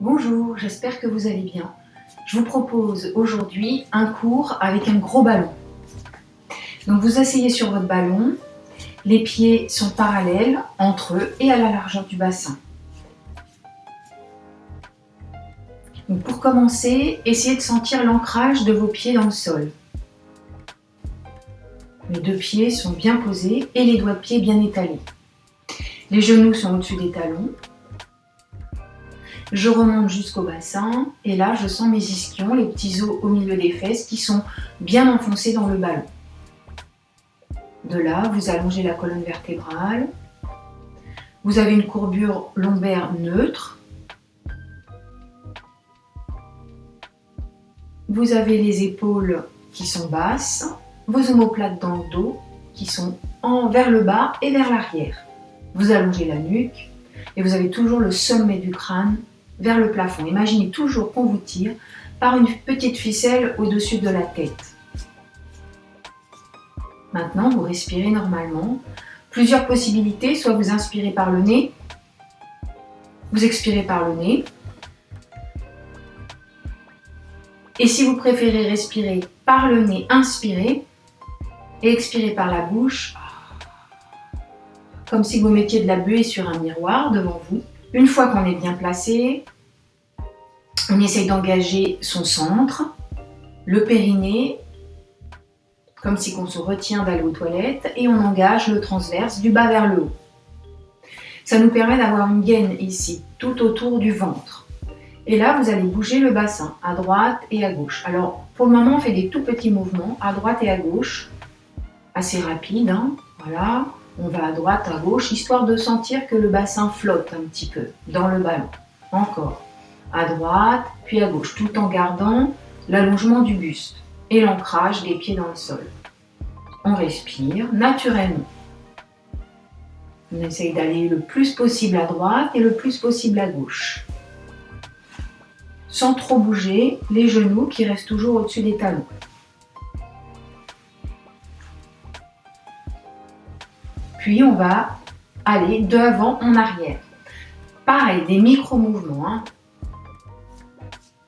Bonjour, j'espère que vous allez bien. Je vous propose aujourd'hui un cours avec un gros ballon. Donc vous asseyez sur votre ballon, les pieds sont parallèles entre eux et à la largeur du bassin. Donc pour commencer, essayez de sentir l'ancrage de vos pieds dans le sol. Les deux pieds sont bien posés et les doigts de pied bien étalés. Les genoux sont au-dessus des talons. Je remonte jusqu'au bassin et là je sens mes ischions, les petits os au milieu des fesses qui sont bien enfoncés dans le ballon. De là, vous allongez la colonne vertébrale. Vous avez une courbure lombaire neutre. Vous avez les épaules qui sont basses, vos omoplates dans le dos qui sont vers le bas et vers l'arrière. Vous allongez la nuque et vous avez toujours le sommet du crâne vers le plafond. Imaginez toujours qu'on vous tire par une petite ficelle au-dessus de la tête. Maintenant, vous respirez normalement. Plusieurs possibilités, soit vous inspirez par le nez, vous expirez par le nez. Et si vous préférez respirer par le nez, inspirez et expirez par la bouche, comme si vous mettiez de la buée sur un miroir devant vous. Une fois qu'on est bien placé, on essaye d'engager son centre, le périnée, comme si on se retient d'aller aux toilettes, et on engage le transverse du bas vers le haut. Ça nous permet d'avoir une gaine ici, tout autour du ventre. Et là, vous allez bouger le bassin à droite et à gauche. Alors, pour le moment, on fait des tout petits mouvements à droite et à gauche, assez rapides. Voilà, on va à droite, à gauche, histoire de sentir que le bassin flotte un petit peu dans le ballon. Encore, à droite, puis à gauche, tout en gardant l'allongement du buste et l'ancrage des pieds dans le sol. On respire naturellement. On essaye d'aller le plus possible à droite et le plus possible à gauche. Sans trop bouger les genoux qui restent toujours au-dessus des talons. Puis on va aller d'avant en arrière. Pareil, des micro-mouvements.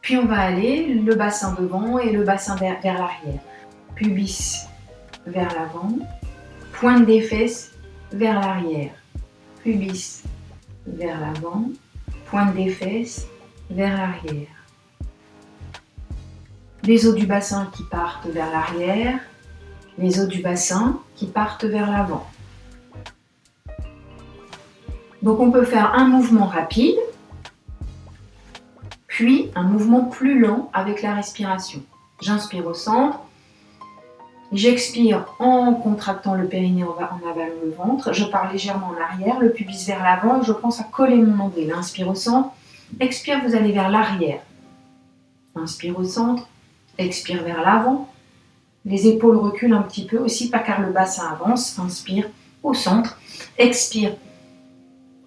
Puis on va aller le bassin devant et le bassin vers l'arrière. Pubis vers l'avant, pointe des fesses vers l'arrière. Pubis vers l'avant, pointe des fesses vers l'arrière. Les os du bassin qui partent vers l'arrière, les os du bassin qui partent vers l'avant. Donc on peut faire un mouvement rapide, puis un mouvement plus lent avec la respiration. J'inspire au centre, j'expire en contractant le périnée en avalant le ventre, je pars légèrement en arrière, le pubis vers l'avant et je pense à coller mon nombril. Inspire au centre, expire, vous allez vers l'arrière. Inspire au centre, expire vers l'avant. Les épaules reculent un petit peu aussi, pas car le bassin avance. Inspire au centre, expire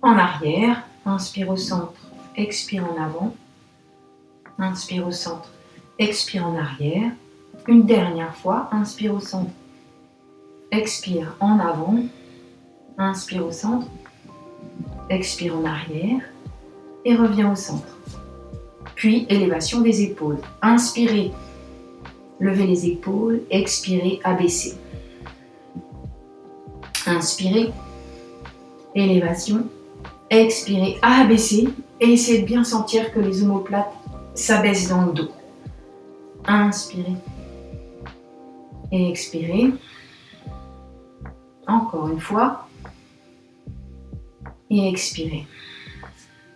en arrière, inspire au centre, expire en avant. Inspire au centre, expire en arrière. Une dernière fois, inspire au centre, expire en avant. Inspire au centre, expire en arrière et reviens au centre. Puis élévation des épaules. Inspirez, levez les épaules, expirez, abaissez. Inspirez, élévation, expirez, abaissez et essayez de bien sentir que les omoplates s'abaissent dans le dos. Inspirez et expirez. Encore une fois. Et expirez.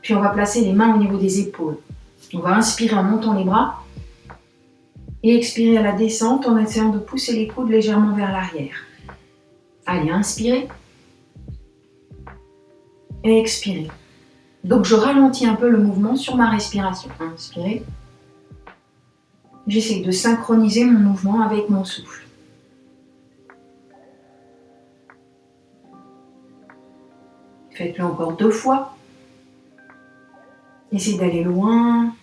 Puis on va placer les mains au niveau des épaules. On va inspirer en montant les bras et expirer à la descente en essayant de pousser les coudes légèrement vers l'arrière. Allez, inspirez et expirez. Donc je ralentis un peu le mouvement sur ma respiration. Inspirez. J'essaie de synchroniser mon mouvement avec mon souffle. Faites-le encore 2 fois. Essayez d'aller loin.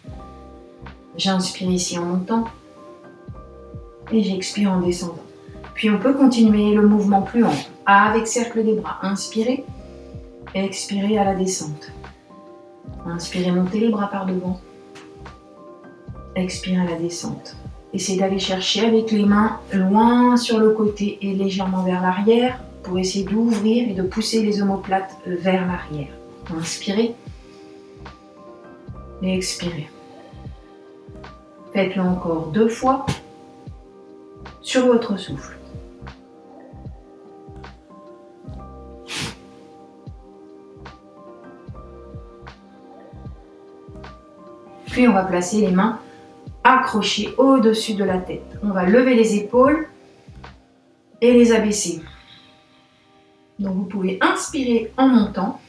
J'inspire ici en montant. Et j'expire en descendant. Puis on peut continuer le mouvement plus ample. Avec cercle des bras. Inspirez. Expirez à la descente. Inspirez, montez les bras par devant. Expirez à la descente. Essayez d'aller chercher avec les mains loin sur le côté et légèrement vers l'arrière pour essayer d'ouvrir et de pousser les omoplates vers l'arrière. Inspirez et expirez. Faites-le encore 2 fois sur votre souffle. Puis on va placer les mains accrochées au-dessus de la tête. On va lever les épaules et les abaisser. Donc vous pouvez inspirer en montant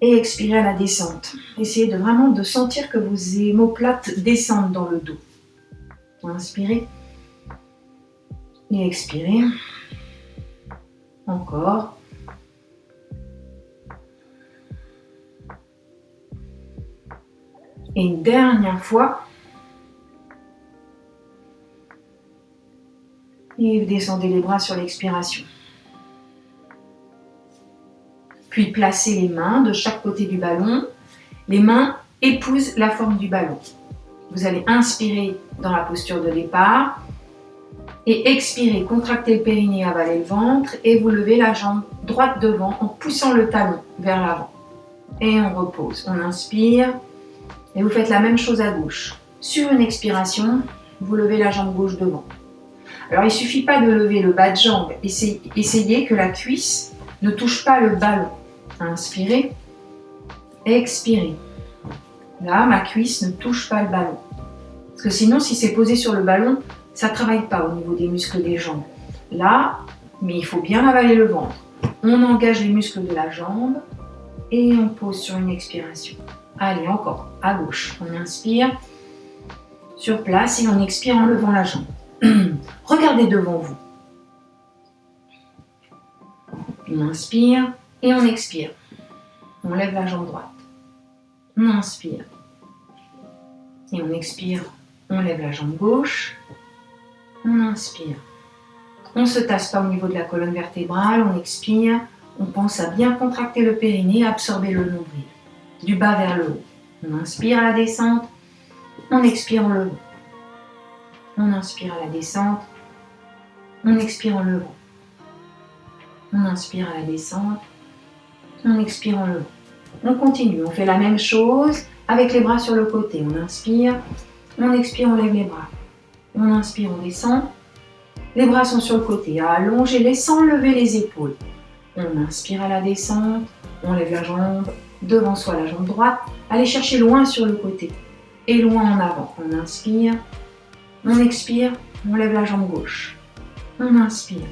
et expirer à la descente. Essayez vraiment de sentir que vos omoplates descendent dans le dos. Inspirez et expirez. Encore. Et une dernière fois. Et vous descendez les bras sur l'expiration. Puis placez les mains de chaque côté du ballon. Les mains épousent la forme du ballon. Vous allez inspirer dans la posture de départ. Et expirez, contractez le périnée, avalez le ventre. Et vous levez la jambe droite devant en poussant le talon vers l'avant. Et on repose. On inspire. Et vous faites la même chose à gauche. Sur une expiration, vous levez la jambe gauche devant. Alors il ne suffit pas de lever le bas de jambe. Essayez que la cuisse ne touche pas le ballon. Inspirez, expirez. Là, ma cuisse ne touche pas le ballon. Parce que sinon, si c'est posé sur le ballon, ça ne travaille pas au niveau des muscles des jambes. Là, mais il faut bien avaler le ventre. On engage les muscles de la jambe et on pose sur une expiration. Allez, encore, à gauche. On inspire sur place et on expire en levant la jambe. Regardez devant vous. On inspire et on expire. On lève la jambe droite. On inspire. Et on expire. On lève la jambe gauche. On inspire. On ne se tasse pas au niveau de la colonne vertébrale. On expire. On pense à bien contracter le périnée, absorber le nombril. Du bas vers le haut. On inspire à la descente. On expire en levant. On inspire à la descente. On expire en levant. On inspire à la descente. On expire en levant. On continue. On fait la même chose avec les bras sur le côté. On inspire. On expire, on lève les bras. On inspire, on descend. Les bras sont sur le côté. Allongez-les sans lever les épaules. On inspire à la descente. On lève la jambe devant soi, la jambe droite. Allez chercher loin sur le côté. Et loin en avant. On inspire. On expire. On lève la jambe gauche. On inspire.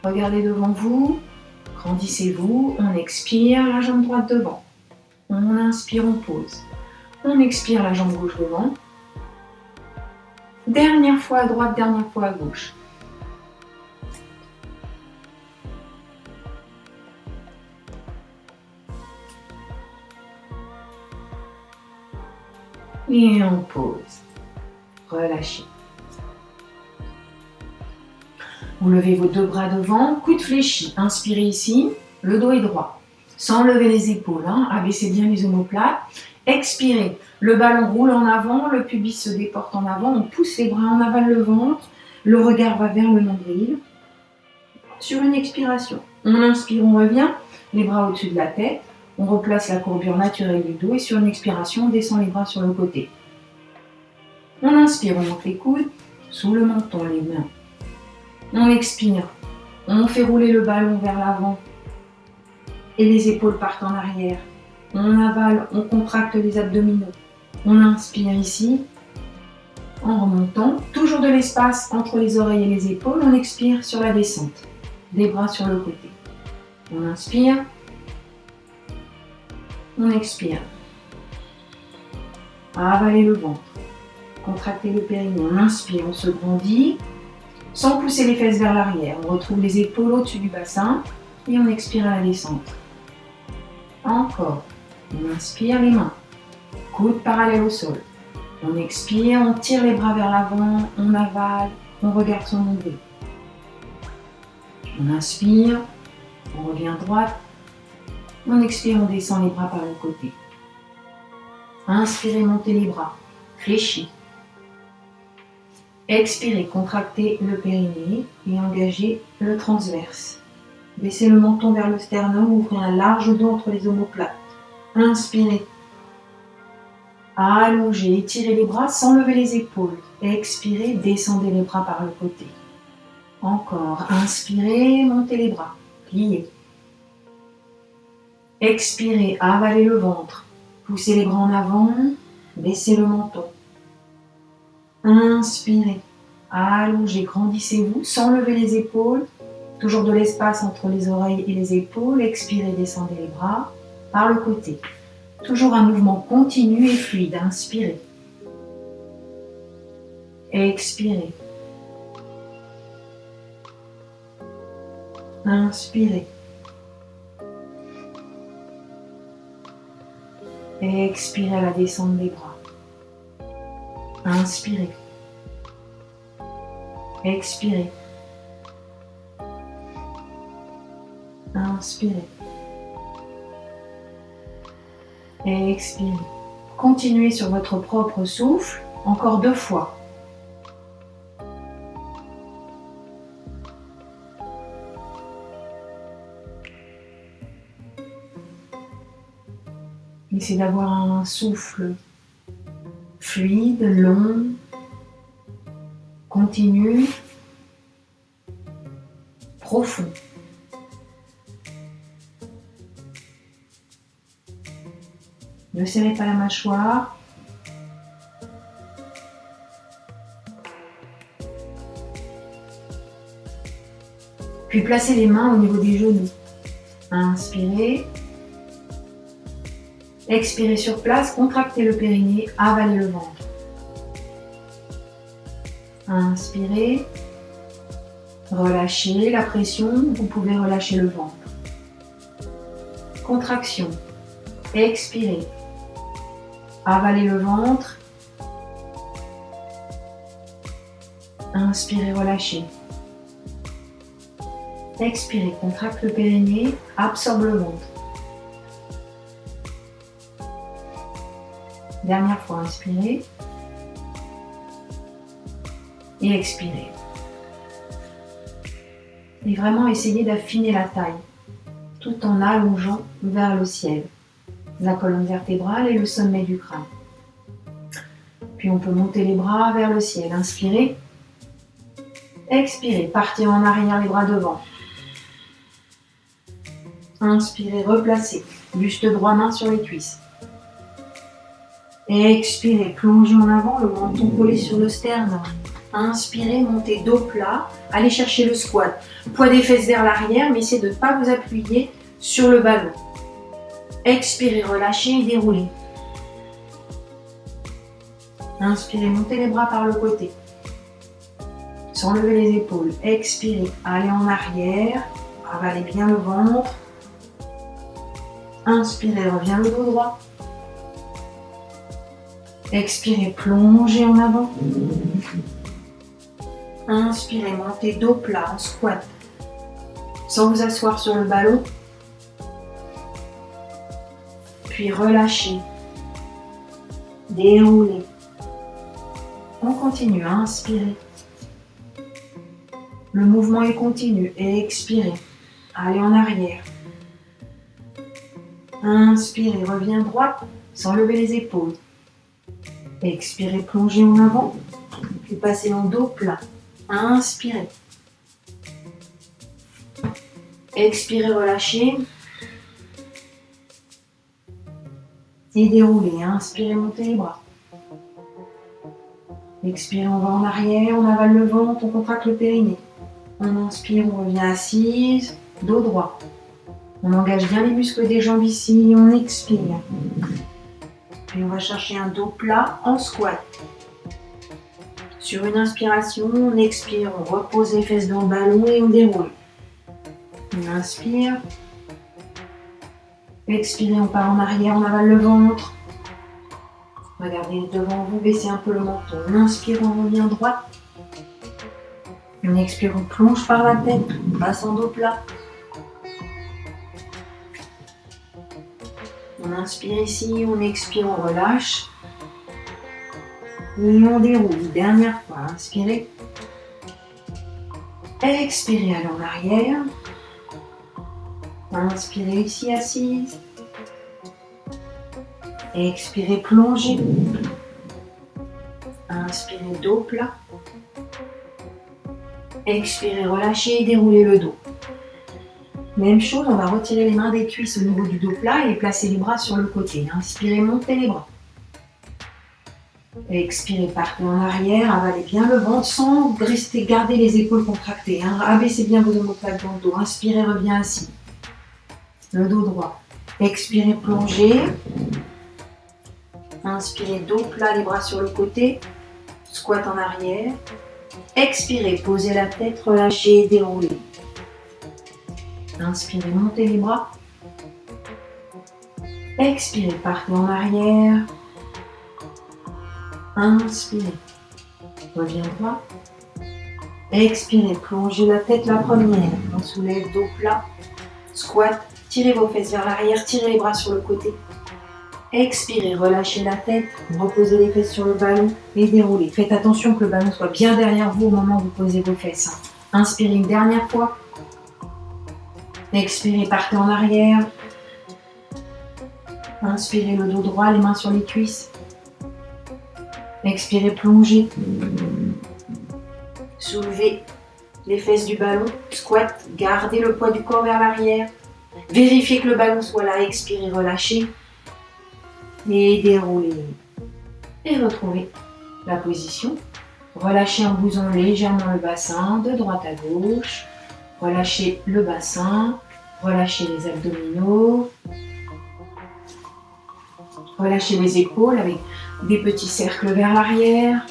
Regardez devant vous. Grandissez-vous. On expire, la jambe droite devant. On inspire, on pose. On expire, la jambe gauche devant. Dernière fois à droite, dernière fois à gauche. Et on pose. Relâchez. Vous levez vos 2 bras devant, coude fléchi. Inspirez ici, le dos est droit. Sans lever les épaules, abaissez bien les omoplates. Expirez, le ballon roule en avant, le pubis se déporte en avant, on pousse les bras, on avale le ventre, le regard va vers le nombril. Sur une expiration, on inspire, on revient, les bras au-dessus de la tête, on replace la courbure naturelle du dos et sur une expiration, on descend les bras sur le côté. On inspire, on monte les coudes, sous le menton, les mains. On expire, on fait rouler le ballon vers l'avant et les épaules partent en arrière. On avale, on contracte les abdominaux. On inspire ici, en remontant, toujours de l'espace entre les oreilles et les épaules. On expire sur la descente, des bras sur le côté. On inspire, on expire. Avalez le ventre, contractez le périnée. On inspire, on se grandit. Sans pousser les fesses vers l'arrière, on retrouve les épaules au-dessus du bassin et on expire à la descente. Encore, on inspire les mains, coudes parallèles au sol. On expire, on tire les bras vers l'avant, on avale, on regarde son nombril. On inspire, on revient droite. On expire, on descend les bras par le côté. Inspirez, montez les bras, fléchis. Expirez, contractez le périnée et engagez le transverse. Baissez le menton vers le sternum, ouvrez un large dos entre les omoplates. Inspirez. Allongez, étirez les bras sans lever les épaules. Expirez, descendez les bras par le côté. Encore, inspirez, montez les bras, pliez. Expirez, avalez le ventre. Poussez les bras en avant, baissez le menton. Inspirez, allongez, grandissez-vous sans lever les épaules. Toujours de l'espace entre les oreilles et les épaules. Expirez, descendez les bras par le côté. Toujours un mouvement continu et fluide. Inspirez. Expirez. Inspirez. Expirez à la descente des bras. Inspirez. Expirez. Inspirez. Expirez. Continuez sur votre propre souffle, encore 2 fois. Essayez d'avoir un souffle fluide, long, continu, profond. Ne serrez pas la mâchoire. Puis placez les mains au niveau des genoux. Inspirez. Expirez sur place, contractez le périnée, avalez le ventre. Inspirez. Relâchez la pression, vous pouvez relâcher le ventre. Contraction. Expirez. Avalez le ventre. Inspirez, relâchez. Expirez, contracte le périnée, absorbe le ventre. Dernière fois, inspirez. Et expirez. Et vraiment essayez d'affiner la taille, tout en allongeant vers le ciel, la colonne vertébrale et le sommet du crâne. Puis on peut monter les bras vers le ciel. Inspirez. Expirez, partez en arrière, les bras devant. Inspirez, replacez. Buste droit, main sur les cuisses. Expirez, plongez en avant, le menton collé sur le sternum. Inspirez, montez dos plat, allez chercher le squat. Poids des fesses vers l'arrière, mais essayez de ne pas vous appuyer sur le ballon. Expirez, relâchez et déroulez. Inspirez, montez les bras par le côté. Sans lever les épaules. Expirez, allez en arrière, avalez bien le ventre. Inspirez, revient le dos droit. Expirez, plongez en avant. Inspirez, montez dos plat en squat. Sans vous asseoir sur le ballon. Puis relâchez. Déroulez. On continue, inspirez. Le mouvement est continu. Expirez. Allez en arrière. Inspirez, reviens droite sans lever les épaules. Expirez, plongez en avant. Puis passez en dos plat. Inspirez. Expirez, relâchez. Et déroulez. Inspirez, montez les bras. Expirez, on va en arrière, on avale le ventre, on contracte le périnée. On inspire, on revient assise, dos droit. On engage bien les muscles des jambes ici, on expire. Puis on va chercher un dos plat en squat. Sur une inspiration, on expire, on repose les fesses dans le ballon et on déroule. On inspire. Expirez, on part en arrière, on avale le ventre. Regardez devant vous, baissez un peu le menton. On inspire, on revient droit. On expire, on plonge par la tête, on passe en dos plat. On inspire ici, on expire, on relâche. Et on déroule. Dernière fois, inspirez. Expirez, allez en arrière. Inspirez ici, assise. Expirez, plongez. Inspirez, dos plat. Expirez, relâchez et déroulez le dos. Même chose, on va retirer les mains des cuisses au niveau du dos plat et placer les bras sur le côté. Inspirez, montez les bras. Expirez, partez en arrière, avalez bien le ventre sans rester, garder les épaules contractées. Abaissez bien vos omoplates dans le dos. Inspirez, reviens assis. Le dos droit. Expirez, plongez. Inspirez, dos plat, les bras sur le côté. Squat en arrière. Expirez, posez la tête, relâchez, déroulez. Inspirez, montez les bras. Expirez, partez en arrière. Inspirez, reviens droit. Expirez, plongez la tête la première. On soulève, dos plat. Squat, tirez vos fesses vers l'arrière, tirez les bras sur le côté. Expirez, relâchez la tête, reposez les fesses sur le ballon et déroulez. Faites attention que le ballon soit bien derrière vous au moment où vous posez vos fesses. Inspirez une dernière fois. Expirez, partez en arrière. Inspirez le dos droit, les mains sur les cuisses. Expirez, plongez. Soulevez les fesses du ballon. Squat, gardez le poids du corps vers l'arrière. Vérifiez que le ballon soit là. Expirez, relâchez. Et déroulez. Et retrouvez la position. Relâchez en bougeant légèrement le bassin de droite à gauche. Relâchez le bassin. Relâchez les abdominaux. Relâchez les épaules avec des petits cercles vers l'arrière.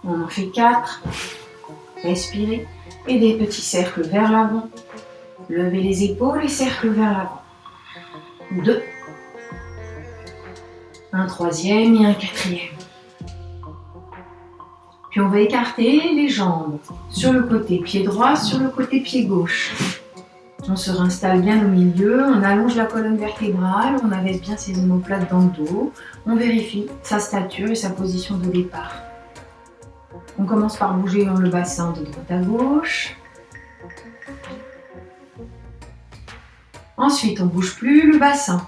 On en fait 4. Respirez. Et des petits cercles vers l'avant. Levez les épaules et cercles vers l'avant. 2. Un troisième et un quatrième. Puis on va écarter les jambes sur le côté pied droit, sur le côté pied gauche. On se réinstalle bien au milieu, on allonge la colonne vertébrale, on abaisse bien ses omoplates dans le dos. On vérifie sa stature et sa position de départ. On commence par bouger le bassin de droite à gauche. Ensuite, on ne bouge plus le bassin.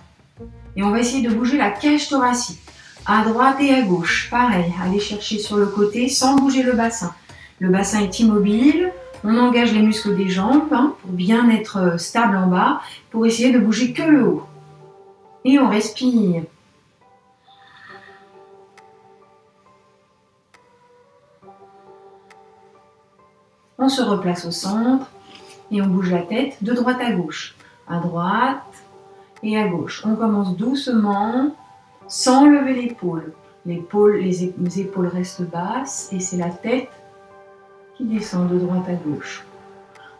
Et on va essayer de bouger la cage thoracique. À droite et à gauche, pareil. Allez chercher sur le côté sans bouger le bassin. Le bassin est immobile. On engage les muscles des jambes pour bien être stable en bas. Pour essayer de bouger que le haut. Et on respire. On se replace au centre. Et on bouge la tête de droite à gauche. À droite et à gauche. On commence doucement, sans lever l'épaule. Les épaules restent basses et c'est la tête qui descend de droite à gauche.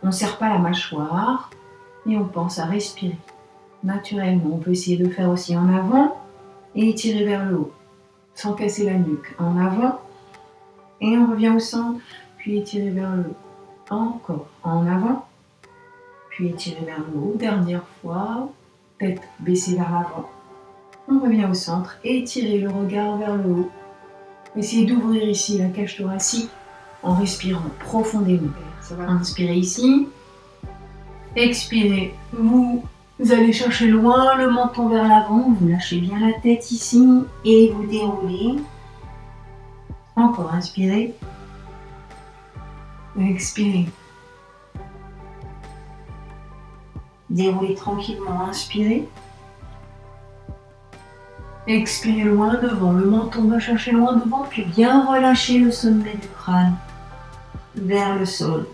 On ne serre pas la mâchoire et on pense à respirer naturellement. On peut essayer de faire aussi en avant et étirer vers le haut, sans casser la nuque. En avant et on revient au centre, puis étirer vers le haut. Encore en avant, puis étirer vers le haut. Dernière fois, tête baissée vers l'avant. On revient au centre et étirez le regard vers le haut. Essayez d'ouvrir ici la cage thoracique en respirant profondément. Ça va. Inspirez ici. Expirez. Vous allez chercher loin le menton vers l'avant. Vous lâchez bien la tête ici et vous déroulez. Encore inspirez. Expirez. Déroulez tranquillement. Inspirez. Expirez loin devant, le menton va chercher loin devant, puis bien relâcher le sommet du crâne vers le sol.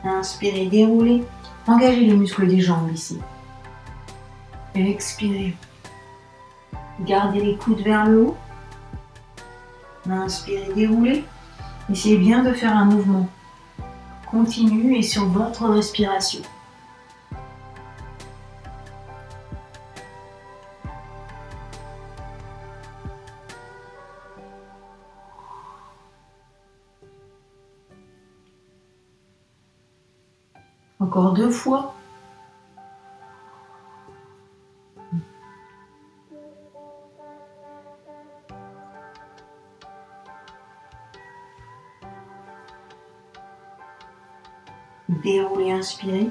Inspirez, déroulez, engagez les muscles des jambes ici. Expirez, gardez les coudes vers le haut. Inspirez, déroulez. Essayez bien de faire un mouvement continu et sur votre respiration. Encore 2 fois. déroulez, inspirez.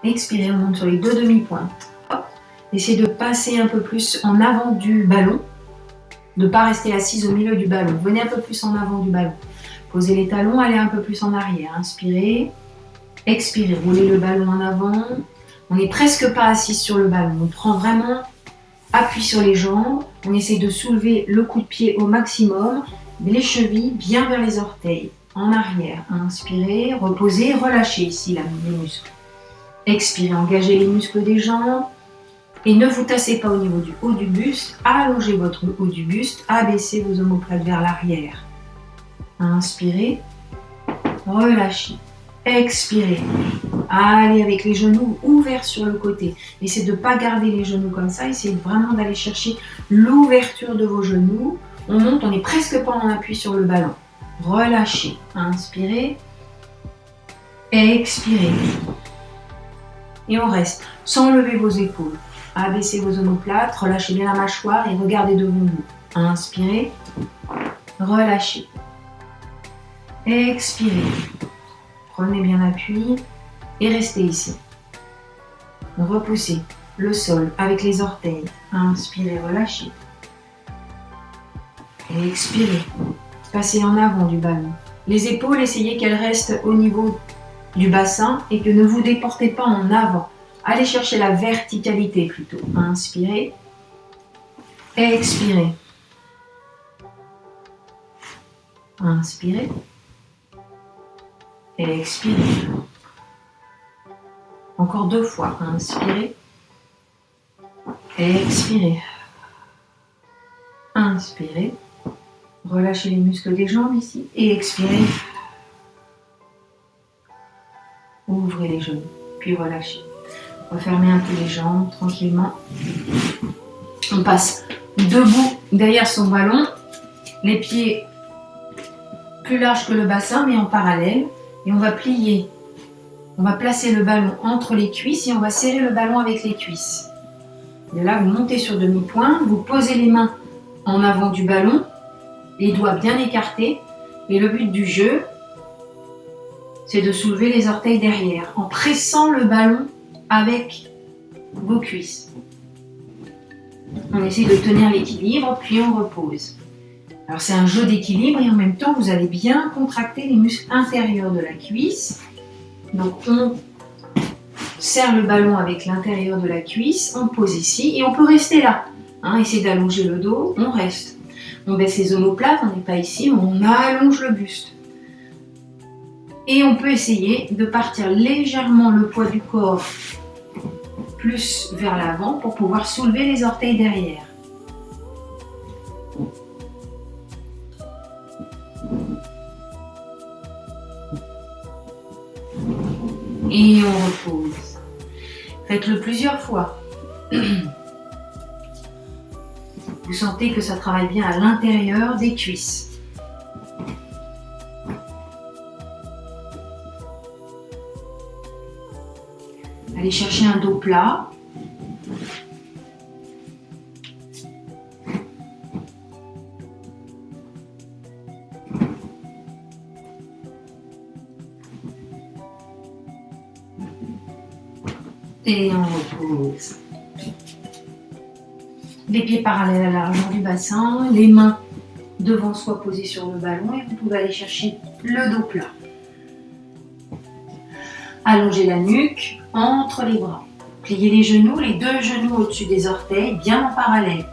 Expirez, on monte sur les deux demi-pointes. Essayez de passer un peu plus en avant du ballon, de ne pas rester assise au milieu du ballon. Venez un peu plus en avant du ballon. Posez les talons, allez un peu plus en arrière. Inspirez, expirez, roulez le ballon en avant. On n'est presque pas assis sur le ballon. On prend vraiment appui sur les jambes. On essaie de soulever le coup de pied au maximum. Les chevilles bien vers les orteils. En arrière. Inspirez, reposez, relâchez ici les muscles. Expirez, engagez les muscles des jambes. Et ne vous tassez pas au niveau du haut du buste. Allongez votre haut du buste. Abaissez vos omoplates vers l'arrière. Inspirez. Relâchez. Expirez. Allez avec les genoux ouverts sur le côté. Essayez de ne pas garder les genoux comme ça. Essayez vraiment d'aller chercher l'ouverture de vos genoux. On monte, on n'est presque pas en appui sur le ballon. Relâchez. Inspirez. Expirez. Et on reste sans lever vos épaules. Abaissez vos omoplates, relâchez bien la mâchoire et regardez devant vous. Inspirez. Relâchez. Expirez. Prenez bien appui et restez ici. Repoussez le sol avec les orteils. Inspirez, relâchez. Et expirez. Passez en avant du ballon. Les épaules, essayez qu'elles restent au niveau du bassin et que ne vous déportez pas en avant. Allez chercher la verticalité plutôt. Inspirez. Expirez. Inspirez. Expirez. Encore 2 fois. Inspirez. Expirez. Inspirez. Relâchez les muscles des jambes ici. Et expirez. Ouvrez les genoux. Puis relâchez. Refermez un peu les jambes tranquillement. On passe debout derrière son ballon. Les pieds plus larges que le bassin mais en parallèle. Et on va plier. On va placer le ballon entre les cuisses et on va serrer le ballon avec les cuisses. Et là, vous montez sur demi-pointe. Vous posez les mains en avant du ballon. Les doigts bien écartés. Et le but du jeu, c'est de soulever les orteils derrière en pressant le ballon avec vos cuisses. On essaie de tenir l'équilibre, puis on repose. Alors c'est un jeu d'équilibre et en même temps vous allez bien contracter les muscles intérieurs de la cuisse. Donc on serre le ballon avec l'intérieur de la cuisse, on pose ici et on peut rester là. Essayez d'allonger le dos, on reste. On baisse les omoplates, on n'est pas ici, mais on allonge le buste. Et on peut essayer de partir légèrement le poids du corps plus vers l'avant pour pouvoir soulever les orteils derrière. Et on repose. Faites-le plusieurs fois. Vous sentez que ça travaille bien à l'intérieur des cuisses. Allez chercher un dos plat. Et on repose. Les pieds parallèles à la largeur du bassin, les mains devant soi posées sur le ballon et vous pouvez aller chercher le dos plat. Allongez la nuque entre les bras. Pliez les genoux, les 2 genoux au-dessus des orteils, bien en parallèle.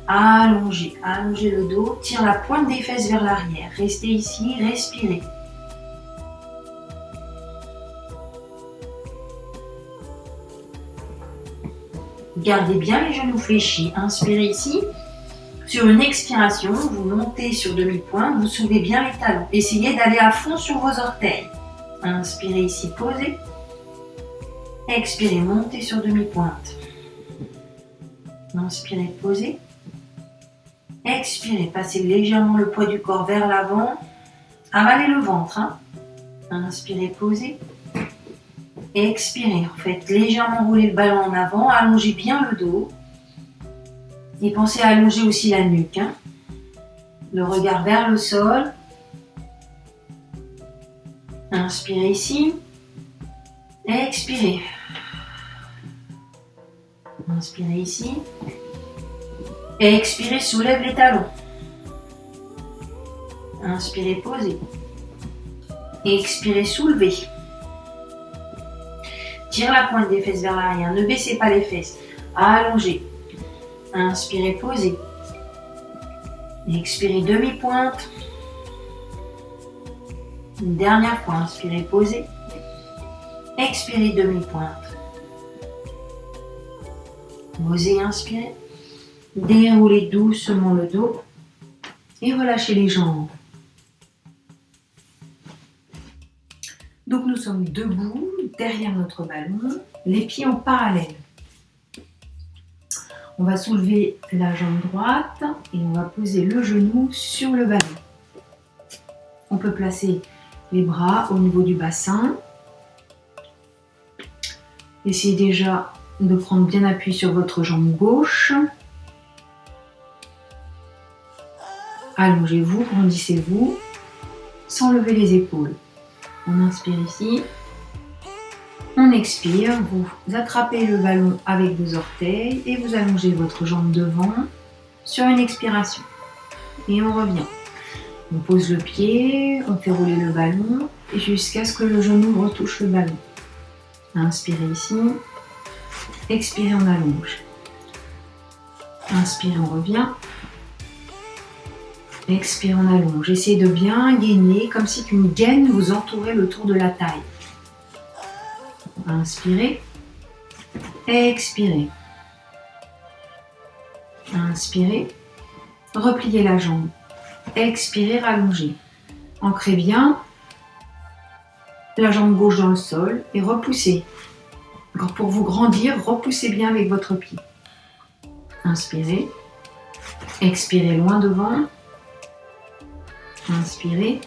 Allongez, allongez le dos, tire la pointe des fesses vers l'arrière. Restez ici, respirez. Gardez bien les genoux fléchis. Inspirez ici. Sur une expiration, vous montez sur demi-pointe, vous soulevez bien les talons. Essayez d'aller à fond sur vos orteils. Inspirez ici, posez. Expirez, montez sur demi-pointe. Inspirez, posez. Expirez, passez légèrement le poids du corps vers l'avant. Avalez le ventre. Inspirez, posez. Expirez, faites légèrement rouler le ballon en avant. Allongez bien le dos. Et pensez à allonger aussi la nuque. Le regard vers le sol. Inspirez ici. Expirez. Inspirez ici. Expirez, soulève les talons. Inspirez, posez. Expirez, soulevez. Tire la pointe des fesses vers l'arrière. Ne baissez pas les fesses. Allongez. Inspirez, posez. Expirez, demi-pointe. Une dernière fois. Inspirez, posez. Expirez, demi-pointe. Osez inspirer. Déroulez doucement le dos et relâchez les jambes. Donc nous sommes debout, derrière notre ballon, les pieds en parallèle. On va soulever la jambe droite et on va poser le genou sur le ballon. On peut placer les bras au niveau du bassin. Essayez déjà de prendre bien appui sur votre jambe gauche. Allongez-vous, grandissez-vous, sans lever les épaules. On inspire ici. On expire, vous attrapez le ballon avec vos orteils et vous allongez votre jambe devant sur une expiration. Et on revient. On pose le pied, on fait rouler le ballon jusqu'à ce que le genou retouche le ballon. Inspirez ici. Expirez, on allonge. Inspirez, on revient. Expirez, on allonge. Essayez de bien gainer, comme si une gaine vous entourait le tour de la taille. Inspirez. Expirez. Inspirez. Repliez la jambe. Expirez, rallongez. Ancrez bien la jambe gauche dans le sol et repoussez. Pour vous grandir, repoussez bien avec votre pied. Inspirez. Expirez loin devant. Inspirez.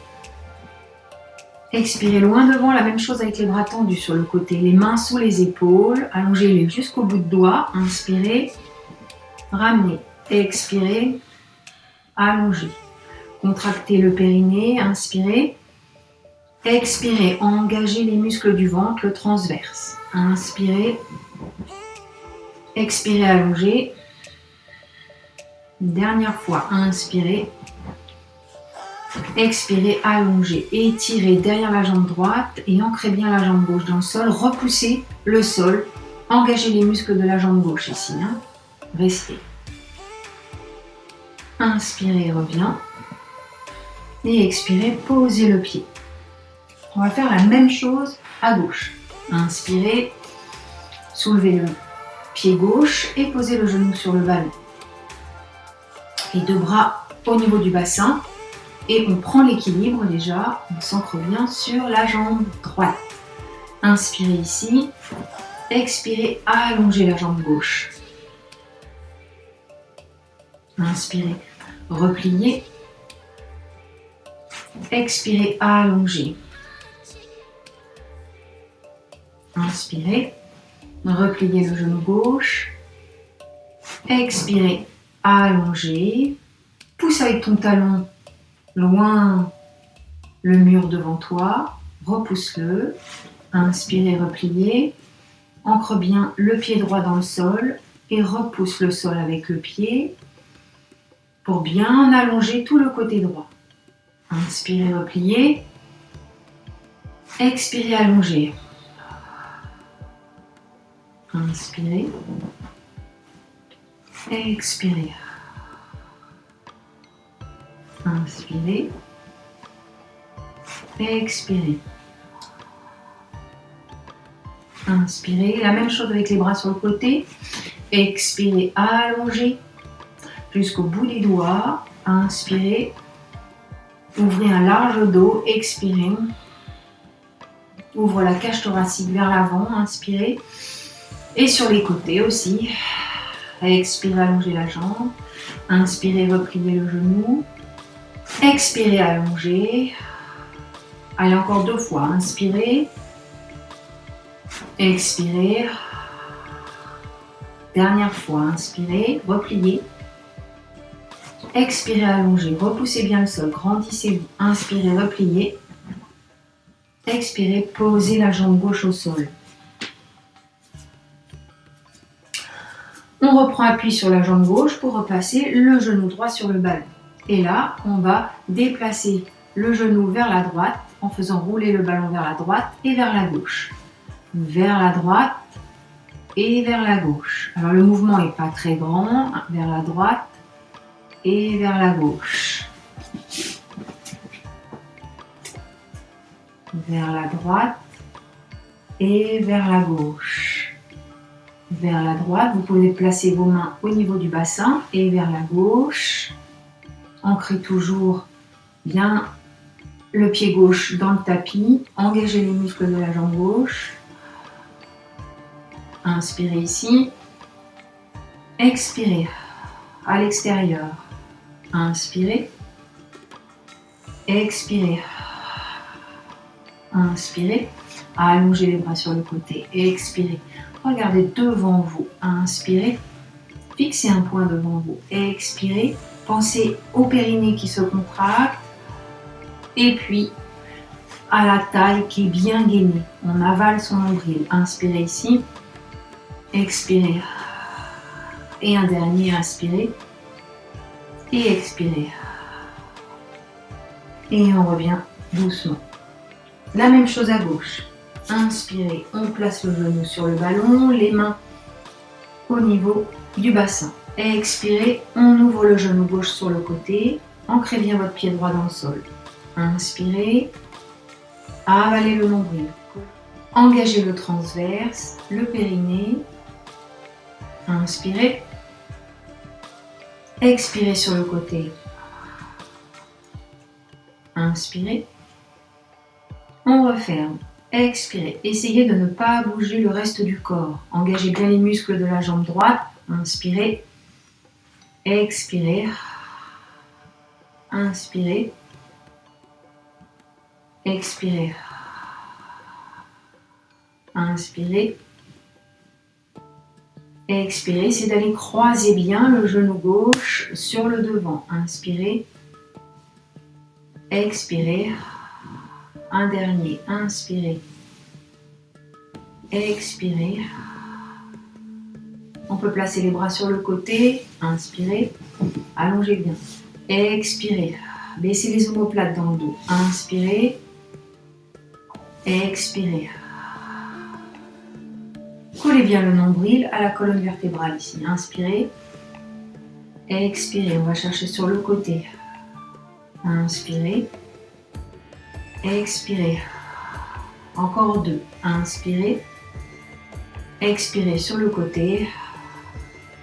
Expirez loin devant, la même chose avec les bras tendus sur le côté. Les mains sous les épaules, allongez-les jusqu'au bout de doigt. Inspirez. Ramenez. Expirez. Allongez. Contractez le périnée. Inspirez. Expirez. Engagez les muscles du ventre, le transverse. Inspirez. Expirez, allongez. Une dernière fois. Inspirez. Expirez, allongez. Étirez derrière la jambe droite et ancrez bien la jambe gauche dans le sol. Repoussez le sol. Engagez les muscles de la jambe gauche ici. Restez. Inspirez, revient. Et expirez, posez le pied. On va faire la même chose à gauche. Inspirez, soulevez le pied gauche et posez le genou sur le ballon. Les deux bras au niveau du bassin. Et on prend l'équilibre déjà, on s'ancre bien sur la jambe droite. Inspirez ici, expirez, allongez la jambe gauche. Inspirez, repliez. Expirez, allongez. Inspirez, repliez le genou gauche. Expirez, allongez. Pousse avec ton talon loin le mur devant toi, repousse-le, inspirez, repliez, ancre bien le pied droit dans le sol et repousse le sol avec le pied pour bien allonger tout le côté droit. Inspirez, repliez, expirez, allongez. Inspirez, expirez. Inspirez, expirez. Inspirez, la même chose avec les bras sur le côté. Expirez, allongez jusqu'au bout des doigts. Inspirez, ouvrez un large dos. Expirez, ouvre la cage thoracique vers l'avant. Inspirez, et sur les côtés aussi. Expirez, allongez la jambe. Inspirez, repliez le genou. Expirez, allongez. Allez, encore 2 fois. Inspirez. Expirez. Dernière fois. Inspirez. Repliez. Expirez, allongez. Repoussez bien le sol. Grandissez-vous. Inspirez, repliez. Expirez. Posez la jambe gauche au sol. On reprend appui sur la jambe gauche pour replacer le genou droit sur le ballon. Et là, on va déplacer le genou vers la droite en faisant rouler le ballon vers la droite et vers la gauche. Vers la droite et vers la gauche. Alors le mouvement n'est pas très grand, vers la droite et vers la gauche. Vers la droite et vers la gauche. Vers la droite, vous pouvez placer vos mains au niveau du bassin et vers la gauche. Ancrez toujours bien le pied gauche dans le tapis. Engagez les muscles de la jambe gauche. Inspirez ici. Expirez à l'extérieur. Inspirez. Expirez. Inspirez. Allongez les bras sur le côté. Expirez. Regardez devant vous. Inspirez. Fixez un point devant vous. Expirez. Pensez au périnée qui se contracte. Et puis à la taille qui est bien gainée. On avale son nombril. Inspirez ici. Expirez. Et un dernier, inspirez. Et expirez. Et on revient doucement. La même chose à gauche. Inspirez, on place le genou sur le ballon, les mains au niveau du bassin. Expirez, on ouvre le genou gauche sur le côté. Ancrez bien votre pied droit dans le sol. Inspirez. Avalez le nombril. Engagez le transverse, le périnée. Inspirez. Expirez sur le côté. Inspirez. On referme. Expirez. Essayez de ne pas bouger le reste du corps. Engagez bien les muscles de la jambe droite. Inspirez. Expirez. Inspirez. Expirez. Inspirez. Expirez. Essayez d'aller croiser bien le genou gauche sur le devant. Inspirez. Expirez. Un dernier. Inspirez. Expirez. On peut placer les bras sur le côté. Inspirez. Allongez bien. Expirez. Baissez les omoplates dans le dos. Inspirez. Expirez. Collez bien le nombril à la colonne vertébrale ici. Inspirez. Expirez. On va chercher sur le côté. Inspirez. Expirez. Encore deux. Inspirez. Expirez sur le côté.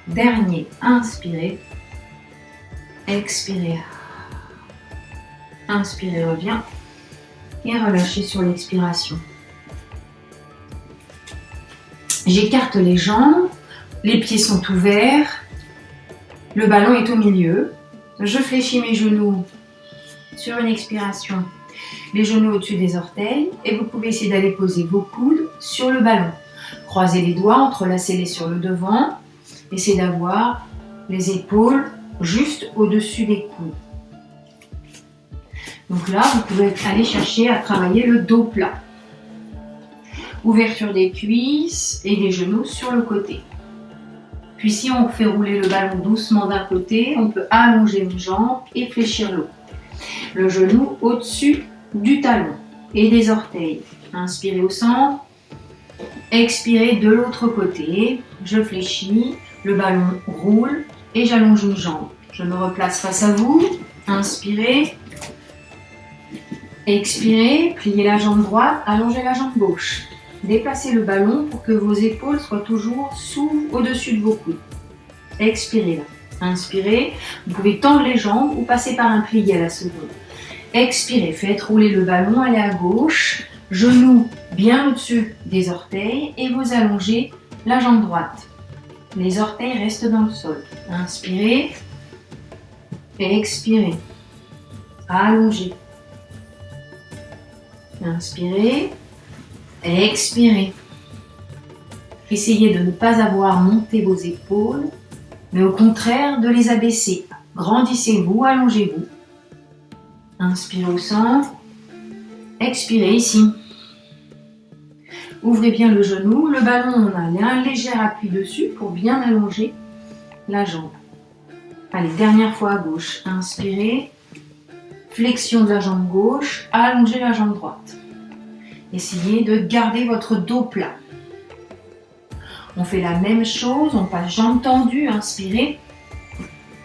Dernier. Inspirez. Expirez. Inspirez, revient. Et relâchez sur l'expiration. J'écarte les jambes. Les pieds sont ouverts. Le ballon est au milieu. Je fléchis mes genoux sur une expiration. Les genoux au-dessus des orteils. Et vous pouvez essayer d'aller poser vos coudes sur le ballon. Croisez les doigts, entrelacez-les sur le devant. Essayez d'avoir les épaules juste au-dessus des coudes. Donc là, vous pouvez aller chercher à travailler le dos plat. Ouverture des cuisses et des genoux sur le côté. Puis si on fait rouler le ballon doucement d'un côté, on peut allonger une jambe et fléchir l'autre. Le genou au-dessus du talon et des orteils. Inspirez au centre. Expirez de l'autre côté. Je fléchis, le ballon roule et j'allonge une jambe. Je me replace face à vous. Inspirez. Expirez, pliez la jambe droite, allongez la jambe gauche. Déplacez le ballon pour que vos épaules soient toujours au-dessus de vos coudes. Expirez là. Inspirez, vous pouvez tendre les jambes ou passer par un plié à la seconde. Expirez, faites rouler le ballon, allez à gauche, genoux bien au-dessus des orteils et vous allongez la jambe droite. Les orteils restent dans le sol. Inspirez, expirez, allongez. Inspirez, expirez. Essayez de ne pas avoir monté vos épaules, mais au contraire de les abaisser. Grandissez-vous, allongez-vous. Inspirez au centre. Expirez ici. Ouvrez bien le genou. Le ballon, on a un léger appui dessus pour bien allonger la jambe. Allez, dernière fois à gauche. Inspirez. Flexion de la jambe gauche, allongez la jambe droite. Essayez de garder votre dos plat. On fait la même chose, on passe jambes tendues, inspirez.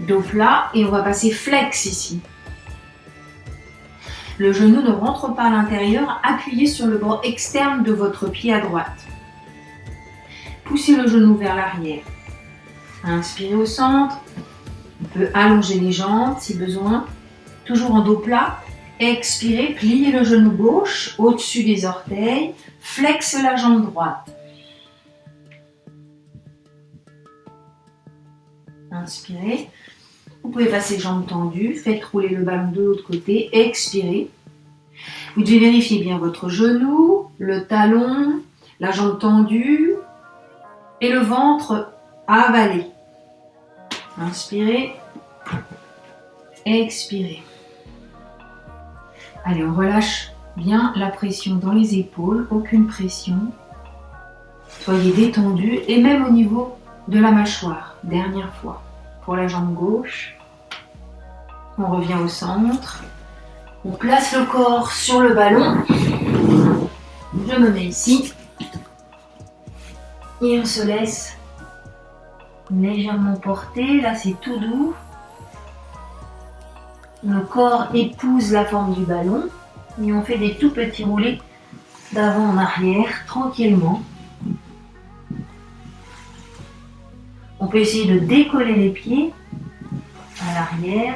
Dos plat et on va passer flex ici. Le genou ne rentre pas à l'intérieur, appuyez sur le bord externe de votre pied à droite. Poussez le genou vers l'arrière. Inspirez au centre. On peut allonger les jambes si besoin. Toujours en dos plat. Expirez, pliez le genou gauche au-dessus des orteils. Flexe la jambe droite. Inspirez. Vous pouvez passer jambes tendues. Faites rouler le ballon de l'autre côté. Expirez. Vous devez vérifier bien votre genou, le talon, la jambe tendue et le ventre avalé. Inspirez. Expirez. Allez, on relâche bien la pression dans les épaules, aucune pression. Soyez détendus et même au niveau de la mâchoire. Dernière fois. Pour la jambe gauche, on revient au centre. On place le corps sur le ballon. Je me mets ici. Et on se laisse légèrement porter. Là, c'est tout doux. Le corps épouse la forme du ballon et on fait des tout petits roulés d'avant en arrière, tranquillement. On peut essayer de décoller les pieds à l'arrière.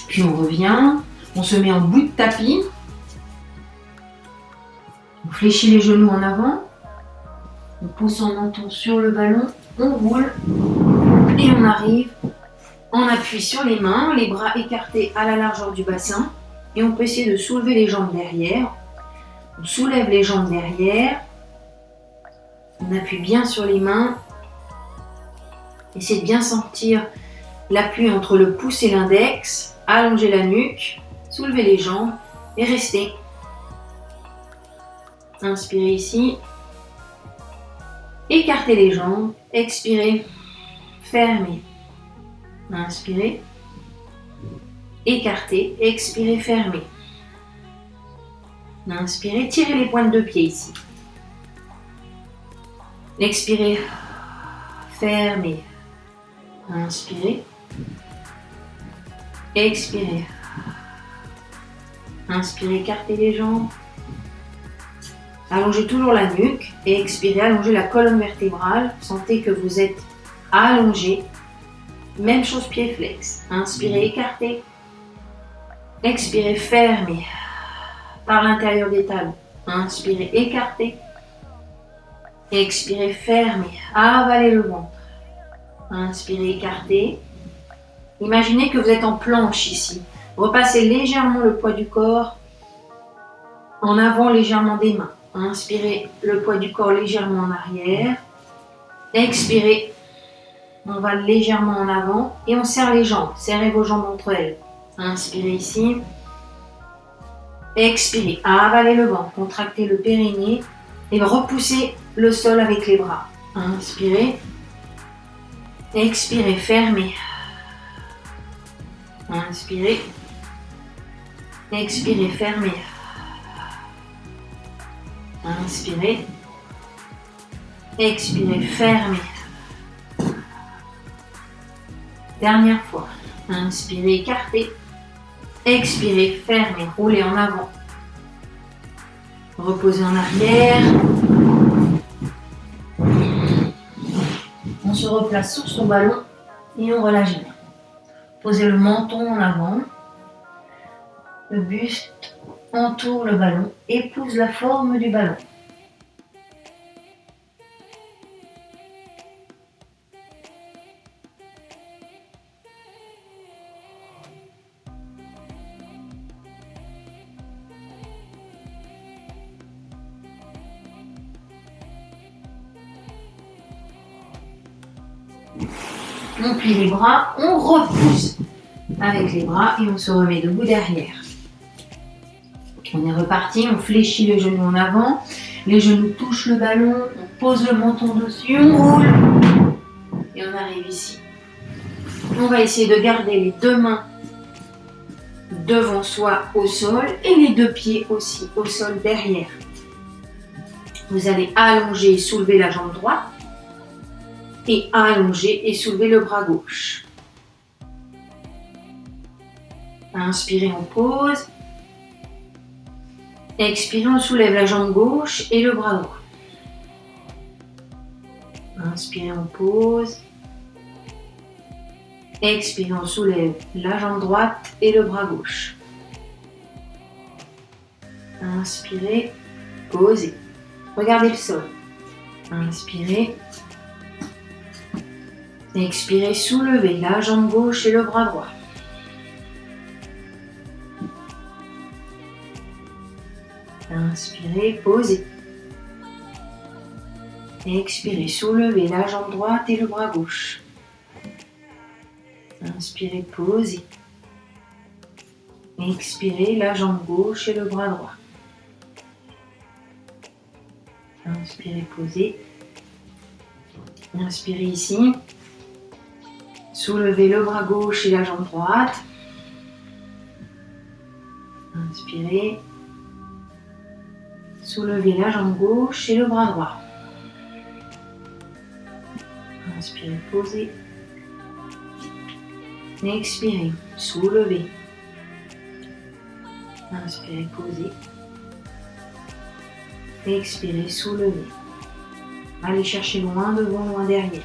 Puis on revient, on se met en bout de tapis. On fléchit les genoux en avant. On pose son menton sur le ballon, on roule et on arrive. On appuie sur les mains, les bras écartés à la largeur du bassin. Et on peut essayer de soulever les jambes derrière. On soulève les jambes derrière. On appuie bien sur les mains. Essayez de bien sentir l'appui entre le pouce et l'index. Allongez la nuque, soulevez les jambes et restez. Inspirez ici. Écartez les jambes. Expirez. Fermez. Inspirez. Écartez. Expirez. Fermez. Inspirez. Tirez les pointes de pied ici. Expirez. Fermez. Inspirez. Expirez. Inspirez, écartez les jambes. Allongez toujours la nuque et expirez, allongez la colonne vertébrale. Sentez que vous êtes allongé. Même chose pied flex. Inspirez, écartez. Expirez, fermez. Par l'intérieur des talons. Inspirez, écartez. Expirez, fermez. Avalez le ventre. Inspirez, écartez. Imaginez que vous êtes en planche ici. Repassez légèrement le poids du corps en avant légèrement des mains. Inspirez le poids du corps légèrement en arrière. Expirez. On va légèrement en avant et on serre les jambes. Serrez vos jambes entre elles. Inspirez ici. Expirez. Avalez le ventre. Contractez le périnée et repoussez le sol avec les bras. Inspirez. Expirez. Fermez. Inspirez. Expirez, fermez. Inspirez. Expirez, fermez. Dernière fois. Inspirez, écartez. Expirez, fermez. Roulez en avant. Reposez en arrière. On se replace sur son ballon et on relâche bien. Posez le menton en avant. Le buste entoure le ballon, épouse la forme du ballon. On plie les bras, on repousse avec les bras et on se remet debout derrière. On est reparti, on fléchit les genoux en avant, les genoux touchent le ballon, on pose le menton dessus, on roule et on arrive ici. On va essayer de garder les deux mains devant soi au sol et les deux pieds aussi au sol derrière. Vous allez allonger et soulever la jambe droite et allonger et soulever le bras gauche. Inspirez, on pose. Expirez, on soulève la jambe gauche et le bras droit. Inspirez, on pose. Expirez, on soulève la jambe droite et le bras gauche. Inspirez, posez. Regardez le sol. Inspirez. Expirez, soulevez la jambe gauche et le bras droit. Inspirez, posez. Expirez, soulevez la jambe droite et le bras gauche. Inspirez, posez. Expirez, la jambe gauche et le bras droit. Inspirez, posez. Inspirez ici. Soulevez le bras gauche et la jambe droite. Inspirez. Soulevez la jambe gauche et le bras droit. Inspirez, posez. Expirez, soulevez. Inspirez, posez. Expirez, soulevez. Allez chercher loin devant, loin derrière.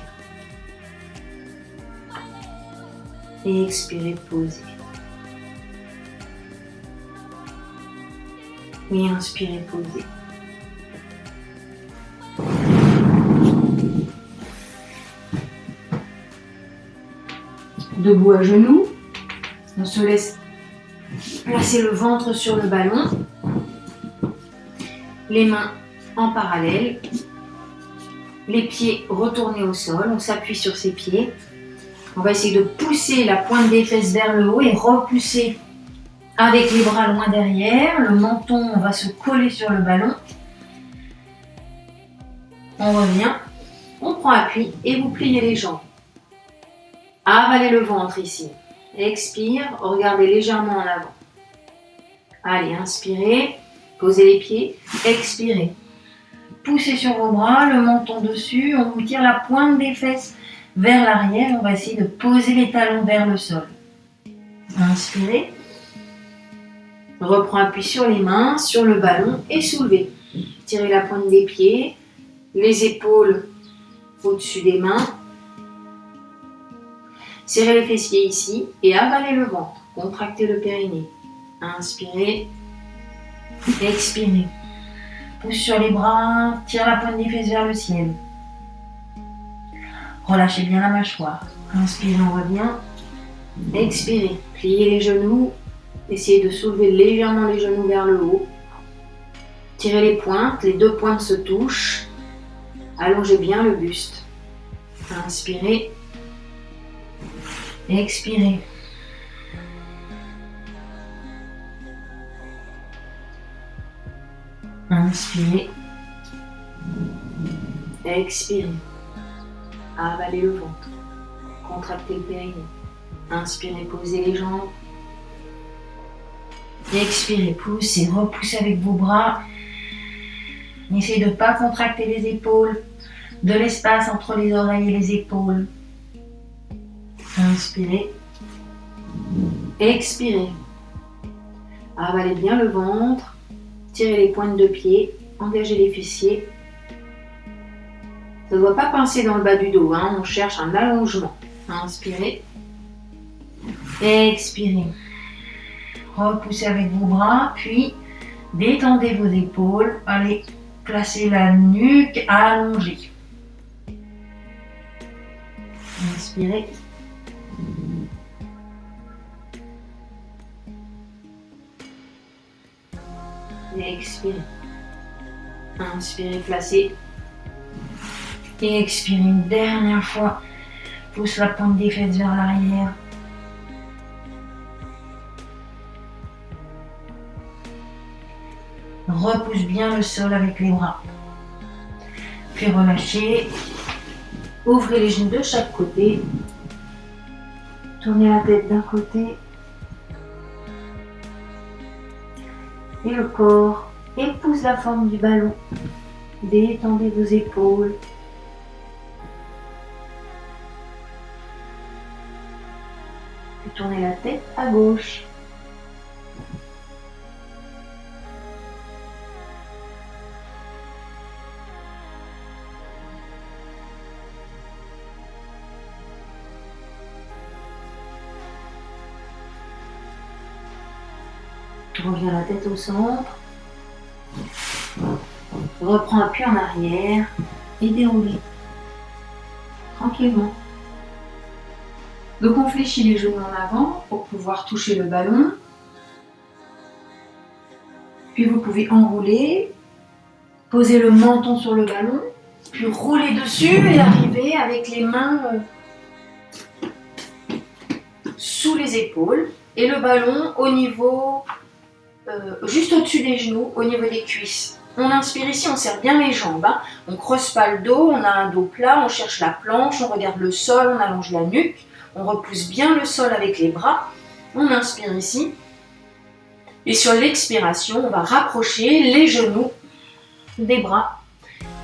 Et expirez, posez. Et inspirez, posez. Debout à genoux, on se laisse placer le ventre sur le ballon, les mains en parallèle, les pieds retournés au sol, on s'appuie sur ses pieds. On va essayer de pousser la pointe des fesses vers le haut et repousser avec les bras loin derrière. Le menton va se coller sur le ballon. On revient, on prend appui et vous pliez les jambes. Avalez le ventre ici. Expire, regardez légèrement en avant. Allez, inspirez, posez les pieds, expirez. Poussez sur vos bras, le menton dessus, on vous tire la pointe des fesses vers l'arrière. On va essayer de poser les talons vers le sol. Inspirez. Reprends appui sur les mains, sur le ballon et soulevez. Tirez la pointe des pieds, les épaules au-dessus des mains. Serrez les fessiers ici et avalez le ventre. Contractez le périnée. Inspirez. Expirez. Pousse sur les bras, tire la pointe des fesses vers le ciel. Relâchez bien la mâchoire. Inspirez, on revient. Expirez. Pliez les genoux. Essayez de soulever légèrement les genoux vers le haut. Tirez les pointes, les deux pointes se touchent. Allongez bien le buste. Inspirez. Expirez. Inspirez. Expirez. Avalez le ventre. Contractez le périnée. Inspirez, posez les jambes. Expirez, poussez, repoussez avec vos bras. Essayez de ne pas contracter les épaules. De l'espace entre les oreilles et les épaules. Inspirez. Expirez. Avalez bien le ventre. Tirez les pointes de pied. Engagez les fessiers. Ça ne doit pas pincer dans le bas du dos. On cherche un allongement. Inspirez. Expirez. Repoussez avec vos bras. Puis détendez vos épaules. Allez, placez la nuque allongée. Inspirez. Et expirez. Inspirez, placez. Et expirez une dernière fois. Pousse la pointe des fesses vers l'arrière. Repousse bien le sol avec les bras. Puis relâchez. Ouvrez les genoux de chaque côté. Tournez la tête d'un côté. Et le corps épouse la forme du ballon. Détendez vos épaules. Puis tournez la tête à gauche. Reviens la tête au centre. Reprends appui en arrière et déroulez. Tranquillement. Donc on fléchit les genoux en avant pour pouvoir toucher le ballon. Puis vous pouvez enrouler, poser le menton sur le ballon, puis rouler dessus et arriver avec les mains sous les épaules et le ballon au niveau juste au-dessus des genoux, au niveau des cuisses. On inspire ici, on serre bien les jambes, hein. On ne creuse pas le dos, on a un dos plat, on cherche la planche, on regarde le sol, on allonge la nuque, on repousse bien le sol avec les bras. On inspire ici. Et sur l'expiration, on va rapprocher les genoux des bras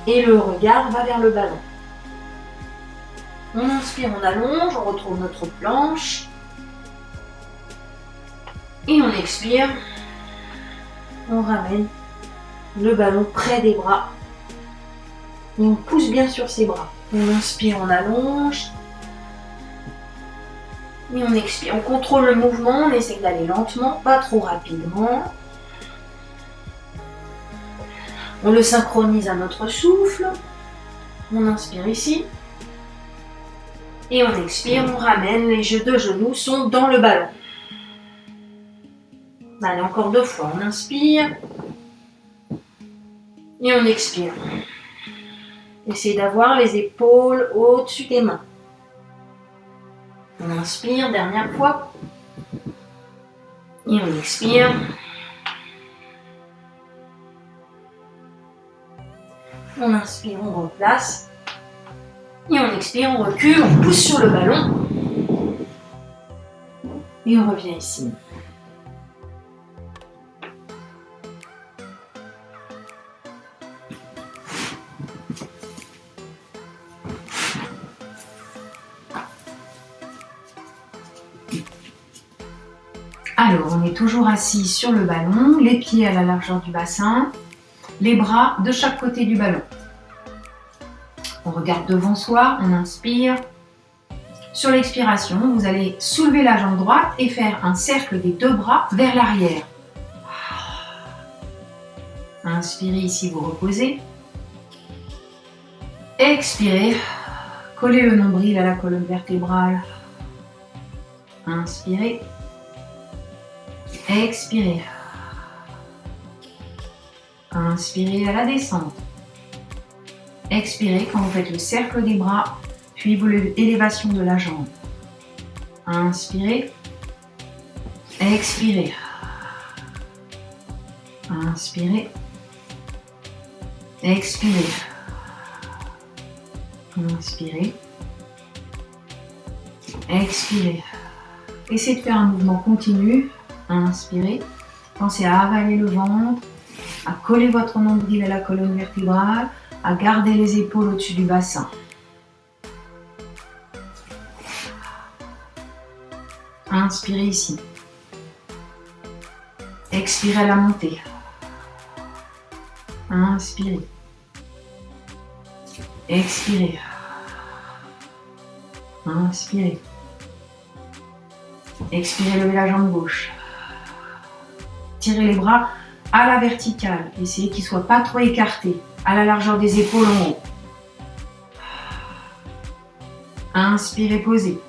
et le regard va vers le ballon. On inspire, on allonge, on retrouve notre planche. Et on expire. On ramène le ballon près des bras. Et on pousse bien sur ses bras. On inspire, on allonge. Et on expire. On contrôle le mouvement, on essaie d'aller lentement, pas trop rapidement. On le synchronise à notre souffle. On inspire ici. Et on expire, on ramène. Les deux genoux sont dans le ballon. Allez, encore 2 fois. On inspire. Et on expire. Essayez d'avoir les épaules au-dessus des mains. On inspire, dernière fois. Et on expire. On inspire, on replace. Et on expire, on recule, on pousse sur le ballon. Et on revient ici. Alors, on est toujours assis sur le ballon, les pieds à la largeur du bassin, les bras de chaque côté du ballon. On regarde devant soi, on inspire. Sur l'expiration, vous allez soulever la jambe droite et faire un cercle des 2 bras vers l'arrière. Inspirez ici, vous reposez. Expirez, collez le nombril à la colonne vertébrale. Inspirez. Expirez. Inspirez à la descente. Expirez quand vous faites le cercle des bras, puis l'élévation de la jambe. Inspirez. Expirez. Inspirez. Expirez. Inspirez. Expirez. Essayez de faire un mouvement continu. Inspirez. Pensez à avaler le ventre, à coller votre nombril à la colonne vertébrale, à garder les épaules au-dessus du bassin. Inspirez ici. Expirez à la montée. Inspirez. Expirez. Inspirez. Expirez, levez la jambe gauche. Tirez les bras à la verticale. Essayez qu'ils ne soient pas trop écartés, à la largeur des épaules en haut. Inspirez, posez.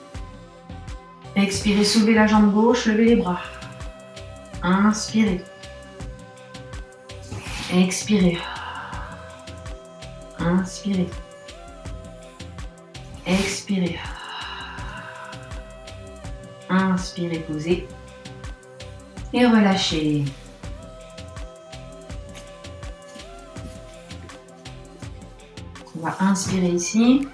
Expirez, soulevez la jambe gauche, levez les bras. Inspirez. Expirez. Inspirez. Expirez. Inspirez, posez. Et relâchez. On va inspirer ici.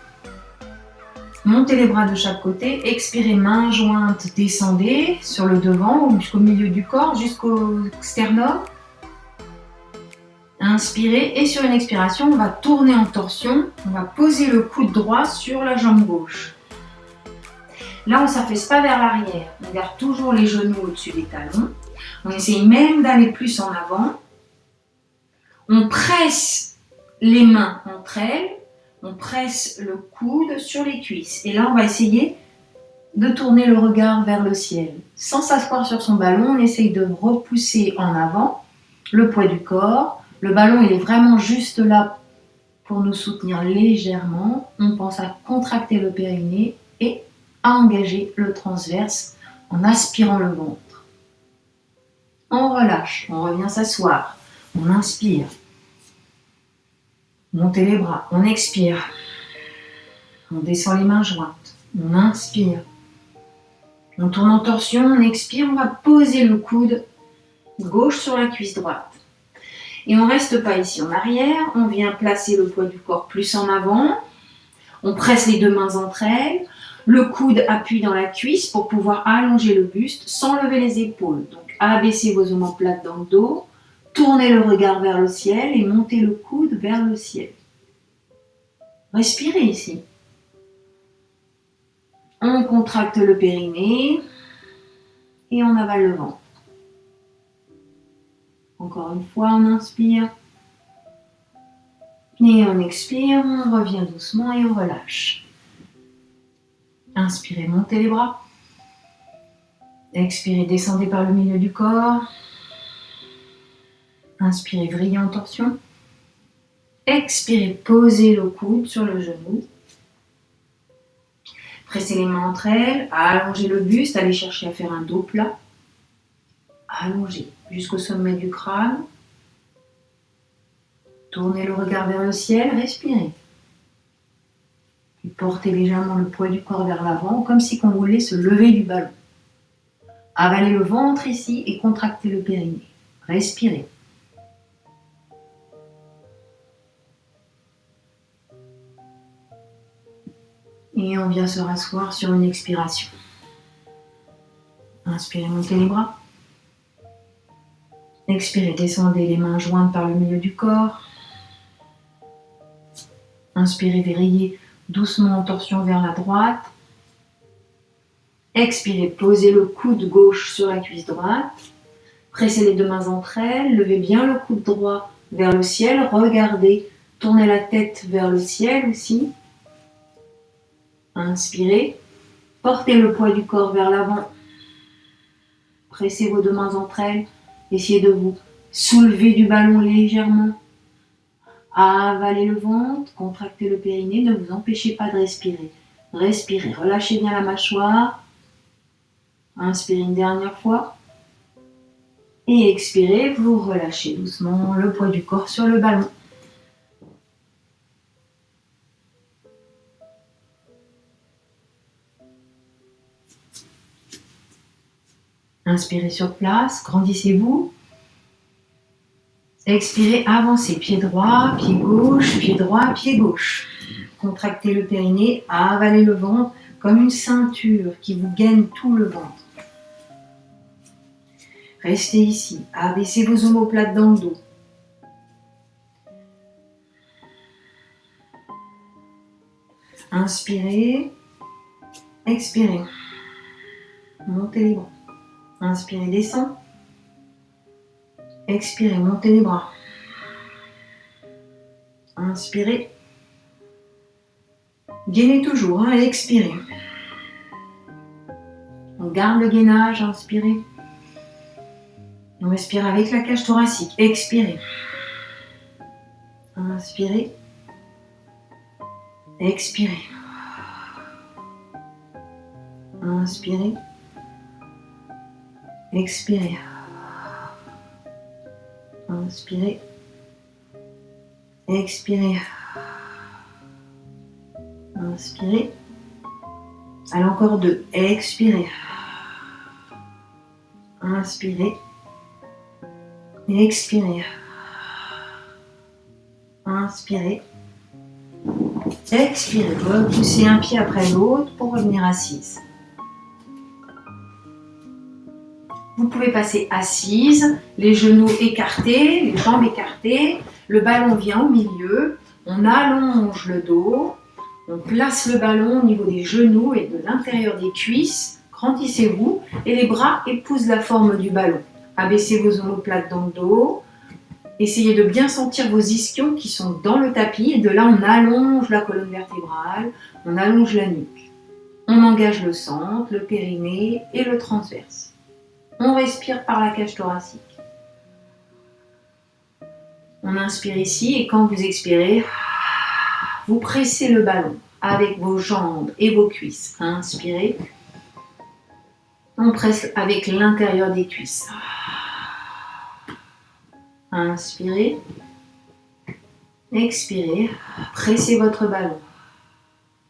Montez les bras de chaque côté. Expirez, main jointe, descendez sur le devant ou jusqu'au milieu du corps, jusqu'au sternum. Inspirez et sur une expiration, on va tourner en torsion. On va poser le coude droit sur la jambe gauche. Là, on ne s'affaisse pas vers l'arrière. On garde toujours les genoux au-dessus des talons. On essaye même d'aller plus en avant. On presse les mains entre elles. On presse le coude sur les cuisses. Et là, on va essayer de tourner le regard vers le ciel. Sans s'asseoir sur son ballon, on essaye de repousser en avant le poids du corps. Le ballon, il est vraiment juste là pour nous soutenir légèrement. On pense à contracter le périnée et à engager le transverse en aspirant le ventre. On relâche, on revient s'asseoir. On inspire. Montez les bras, on expire. On descend les mains jointes. On inspire. On tourne en torsion, on expire. On va poser le coude gauche sur la cuisse droite. Et on ne reste pas ici en arrière. On vient placer le poids du corps plus en avant. On presse les deux mains entre elles. Le coude appuie dans la cuisse pour pouvoir allonger le buste sans lever les épaules. Donc abaissez vos omoplates dans le dos. Tournez le regard vers le ciel et montez le coude vers le ciel. Respirez ici. On contracte le périnée et on avale le ventre. Encore une fois, on inspire. Et on expire, on revient doucement et on relâche. Inspirez, montez les bras. Expirez, descendez par le milieu du corps. Inspirez, vrillez en torsion. Expirez, posez le coude sur le genou. Pressez les mains entre elles, allongez le buste, allez chercher à faire un dos plat. Allongez jusqu'au sommet du crâne. Tournez le regard vers le ciel, respirez. Puis portez légèrement le poids du corps vers l'avant, comme si on voulait se lever du ballon. Avalez le ventre ici et contractez le périnée. Respirez. Et on vient se rasseoir sur une expiration. Inspirez, montez les bras. Expirez, descendez les mains jointes par le milieu du corps. Inspirez, vrillez doucement en torsion vers la droite. Expirez, posez le coude gauche sur la cuisse droite. Pressez les deux mains entre elles. Levez bien le coude droit vers le ciel. Regardez, tournez la tête vers le ciel aussi. Inspirez. Portez le poids du corps vers l'avant. Pressez vos deux mains entre elles. Essayez de vous soulever du ballon légèrement. Avalez le ventre, contractez le périnée, ne vous empêchez pas de respirer. Respirez, relâchez bien la mâchoire. Inspirez une dernière fois. Et expirez, vous relâchez doucement le poids du corps sur le ballon. Inspirez sur place, grandissez-vous. Expirez, avancez, pied droit, pied gauche, pied droit, pied gauche. Contractez le périnée, avalez le ventre comme une ceinture qui vous gaine tout le ventre. Restez ici, abaissez vos omoplates dans le dos. Inspirez, expirez. Montez les bras. Inspirez, descend. Expirez, montez les bras. Inspirez. Gainez toujours, et expirez. On garde le gainage, inspirez. On respire avec la cage thoracique, expirez. Inspirez. Expirez. Inspirez. Expirez. Inspirez. Expirez. Inspirez. Allez, encore deux. Expirez. Inspirez. Et expirez. Inspirez. Expirez. Poussez un pied après l'autre pour revenir assise. Vous pouvez passer assise, les genoux écartés, les jambes écartées, le ballon vient au milieu, on allonge le dos, on place le ballon au niveau des genoux et de l'intérieur des cuisses, grandissez-vous et les bras épousent la forme du ballon. Abaissez vos omoplates dans le dos, essayez de bien sentir vos ischions qui sont dans le tapis et de là on allonge la colonne vertébrale, on allonge la nuque. On engage le centre, le périnée et le transverse. On respire par la cage thoracique. On inspire ici et quand vous expirez, vous pressez le ballon avec vos jambes et vos cuisses. Inspirez. On presse avec l'intérieur des cuisses. Inspirez. Expirez. Pressez votre ballon.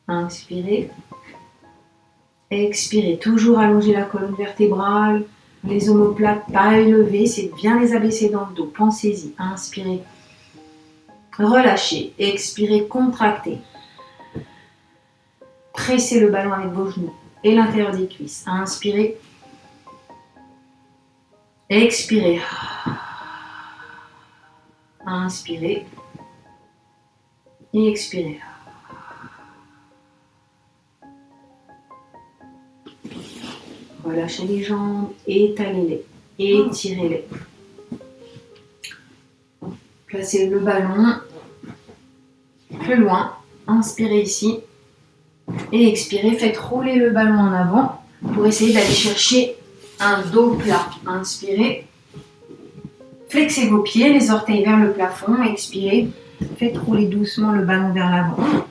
Inspirez. Expirez. Toujours allonger la colonne vertébrale. Les omoplates pas élevées, c'est bien les abaisser dans le dos. Pensez-y. Inspirez. Relâchez. Expirez. Contractez. Pressez le ballon avec vos genoux et l'intérieur des cuisses. Inspirez. Expirez. Inspirez. Et expirez. Relâchez les jambes, étalez-les, étirez-les. Placez le ballon plus loin. Inspirez ici et expirez. Faites rouler le ballon en avant pour essayer d'aller chercher un dos plat. Inspirez. Flexez vos pieds, les orteils vers le plafond. Expirez. Faites rouler doucement le ballon vers l'avant.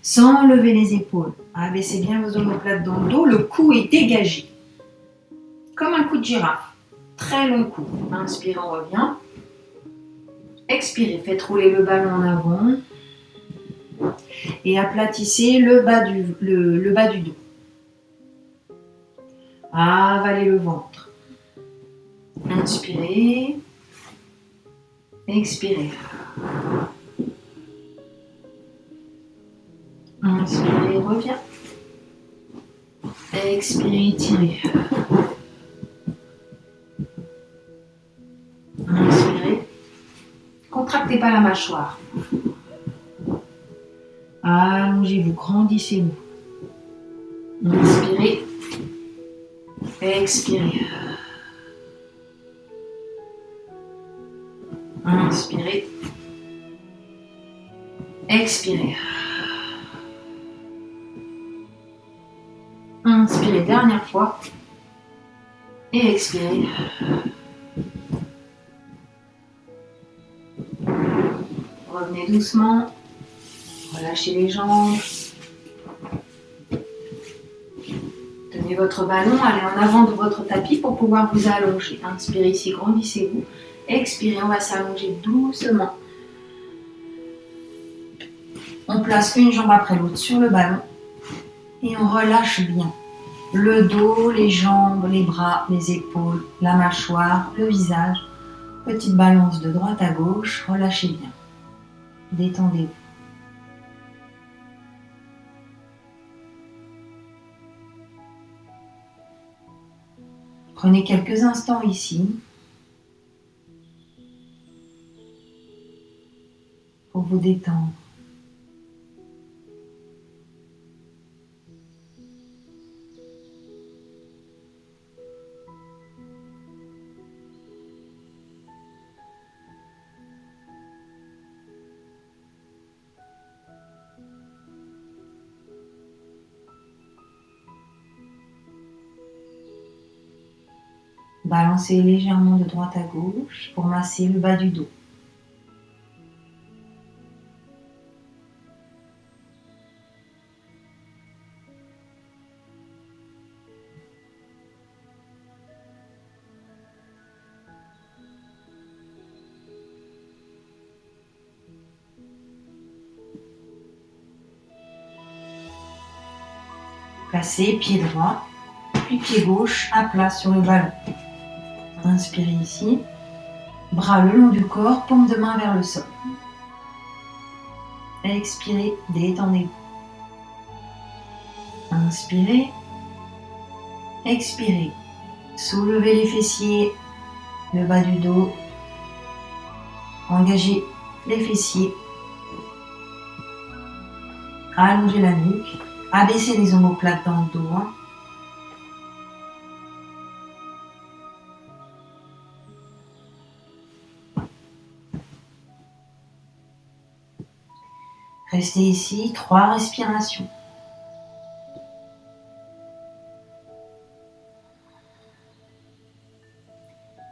Sans lever les épaules. Abaissez bien vos omoplates dans le dos. Le cou est dégagé. Comme un cou de girafe. Très long cou. Inspirez, on revient. Expirez. Faites rouler le ballon en avant. Et aplatissez le bas du dos. Avalez le ventre. Inspirez. Expirez. Inspirez, reviens. Expirez, étirez. Inspirez. Contractez pas la mâchoire. Allongez-vous, grandissez-vous. Inspirez. Expirez. Inspirez. Expirez. Inspirez, dernière fois. Et expirez. Revenez doucement. Relâchez les jambes. Tenez votre ballon, allez en avant de votre tapis pour pouvoir vous allonger. Inspirez ici, grandissez-vous. Expirez, on va s'allonger doucement. On place une jambe après l'autre sur le ballon et on relâche bien. Le dos, les jambes, les bras, les épaules, la mâchoire, le visage. Petite balance de droite à gauche, relâchez bien. Détendez-vous. Prenez quelques instants ici pour vous détendre. Balancez légèrement de droite à gauche pour masser le bas du dos. Placez pied droit, puis pied gauche à plat sur le ballon. Inspirez ici, bras le long du corps, paume de main vers le sol. Expirez, détendez-vous. Inspirez, expirez. Soulevez les fessiers, le bas du dos. Engagez les fessiers. Allongez la nuque. Abaissez les omoplates dans le dos. Restez ici, 3 respirations.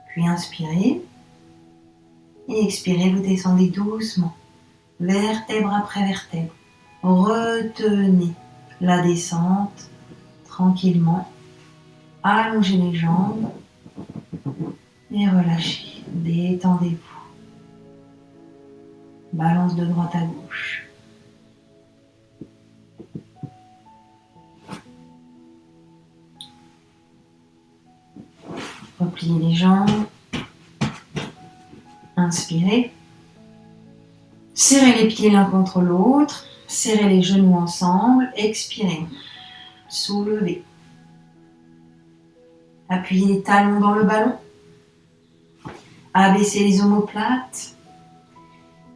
Puis inspirez et expirez, vous descendez doucement, vertèbre après vertèbre. Retenez la descente tranquillement. Allongez les jambes et relâchez. Détendez-vous. Balance de droite à gauche. Repliez les jambes. Inspirez. Serrez les pieds l'un contre l'autre. Serrez les genoux ensemble. Expirez. Soulevez. Appuyez les talons dans le ballon. Abaissez les omoplates.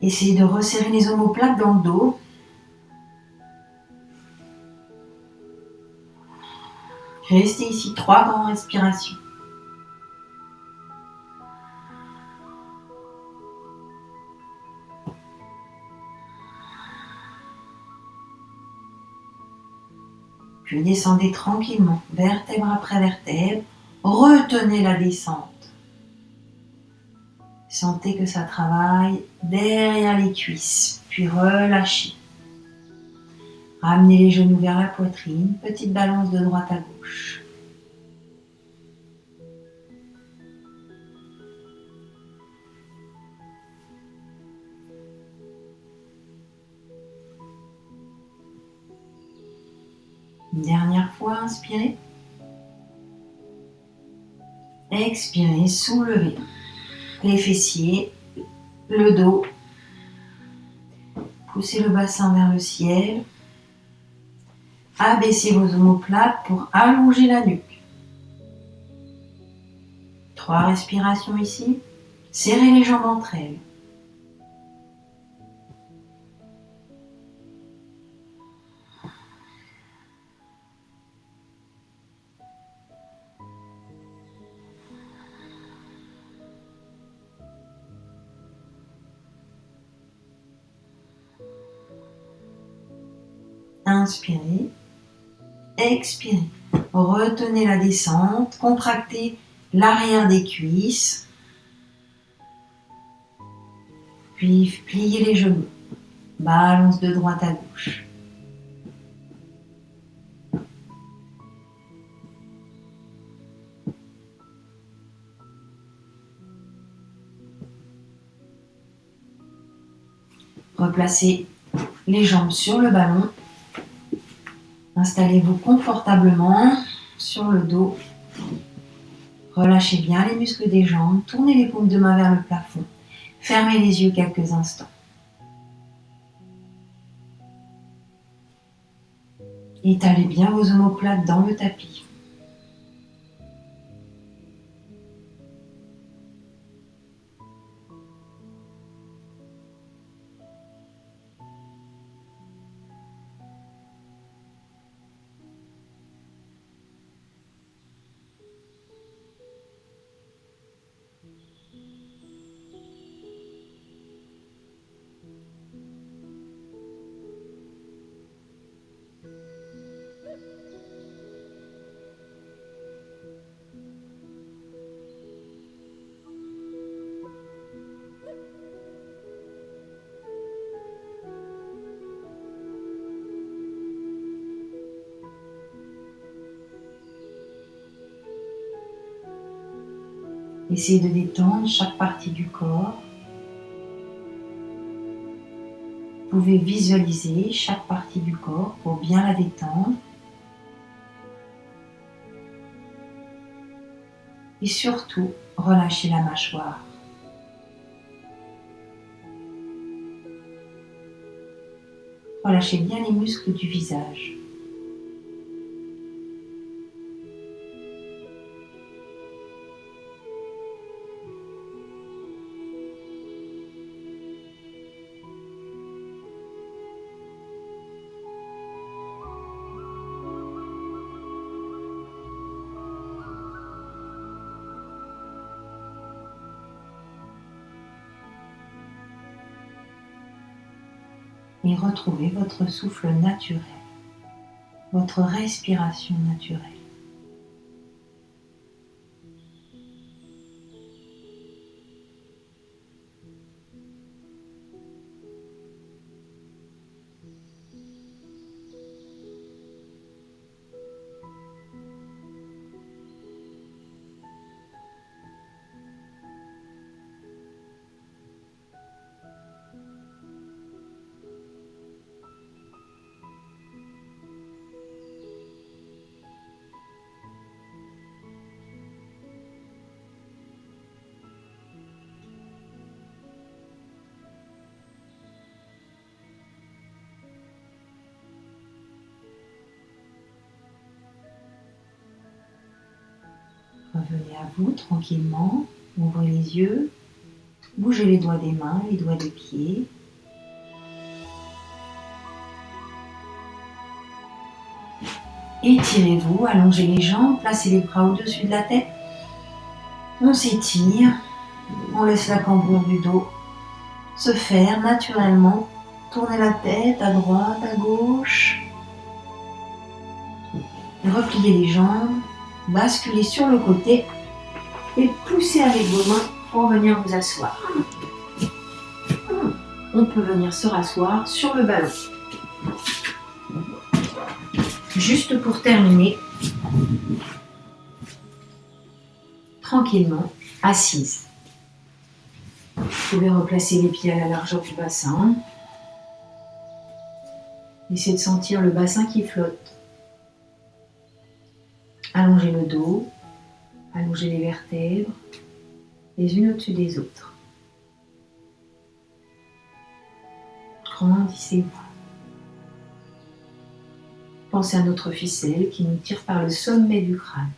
Essayez de resserrer les omoplates dans le dos. Restez ici, 3 grandes respirations. Puis descendez tranquillement, vertèbre après vertèbre. Retenez la descente. Sentez que ça travaille derrière les cuisses. Puis relâchez. Ramenez les genoux vers la poitrine. Petite balance de droite à gauche. Une dernière fois, inspirez. Expirez, soulevez les fessiers, le dos. Poussez le bassin vers le ciel. Abaissez vos omoplates pour allonger la nuque. 3 respirations ici. Serrez les jambes entre elles. Inspirez, expirez. Retenez la descente, contractez l'arrière des cuisses. Puis pliez les genoux. Balance de droite à gauche. Replacez les jambes sur le ballon. Installez-vous confortablement sur le dos. Relâchez bien les muscles des jambes. Tournez les paumes de main vers le plafond. Fermez les yeux quelques instants. Étalez bien vos omoplates dans le tapis. Essayez de détendre chaque partie du corps. Vous pouvez visualiser chaque partie du corps pour bien la détendre. et surtout relâchez la mâchoire. Relâchez bien les muscles du visage. Et retrouvez votre souffle naturel, votre respiration naturelle. Revenez à vous tranquillement, ouvrez les yeux, bougez les doigts des mains, les doigts des pieds. Étirez-vous, allongez les jambes, placez les bras au-dessus de la tête. On s'étire, on laisse la cambrure du dos se faire naturellement. Tournez la tête à droite, à gauche. Repliez les jambes, basculez sur le côté et poussez avec vos mains pour venir vous asseoir. On peut venir se rasseoir sur le ballon. Juste pour terminer, tranquillement, assise. Vous pouvez replacer les pieds à la largeur du bassin. Essayez de sentir le bassin qui flotte. Allongez le dos, allongez les vertèbres, les unes au-dessus des autres. Grandissez-vous. Pensez à notre ficelle qui nous tire par le sommet du crâne.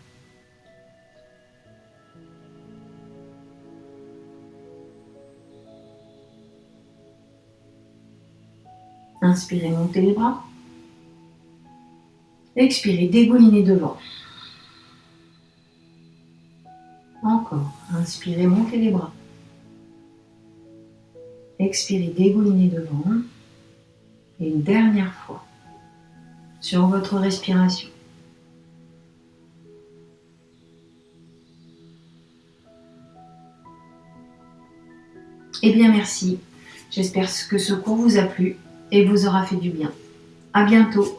Inspirez, montez les bras. Expirez, dégoulinez devant. Encore. Inspirez, montez les bras. Expirez, dégoulinez devant. Et une dernière fois. Sur votre respiration. Eh bien, merci. J'espère que ce cours vous a plu et vous aura fait du bien. À bientôt.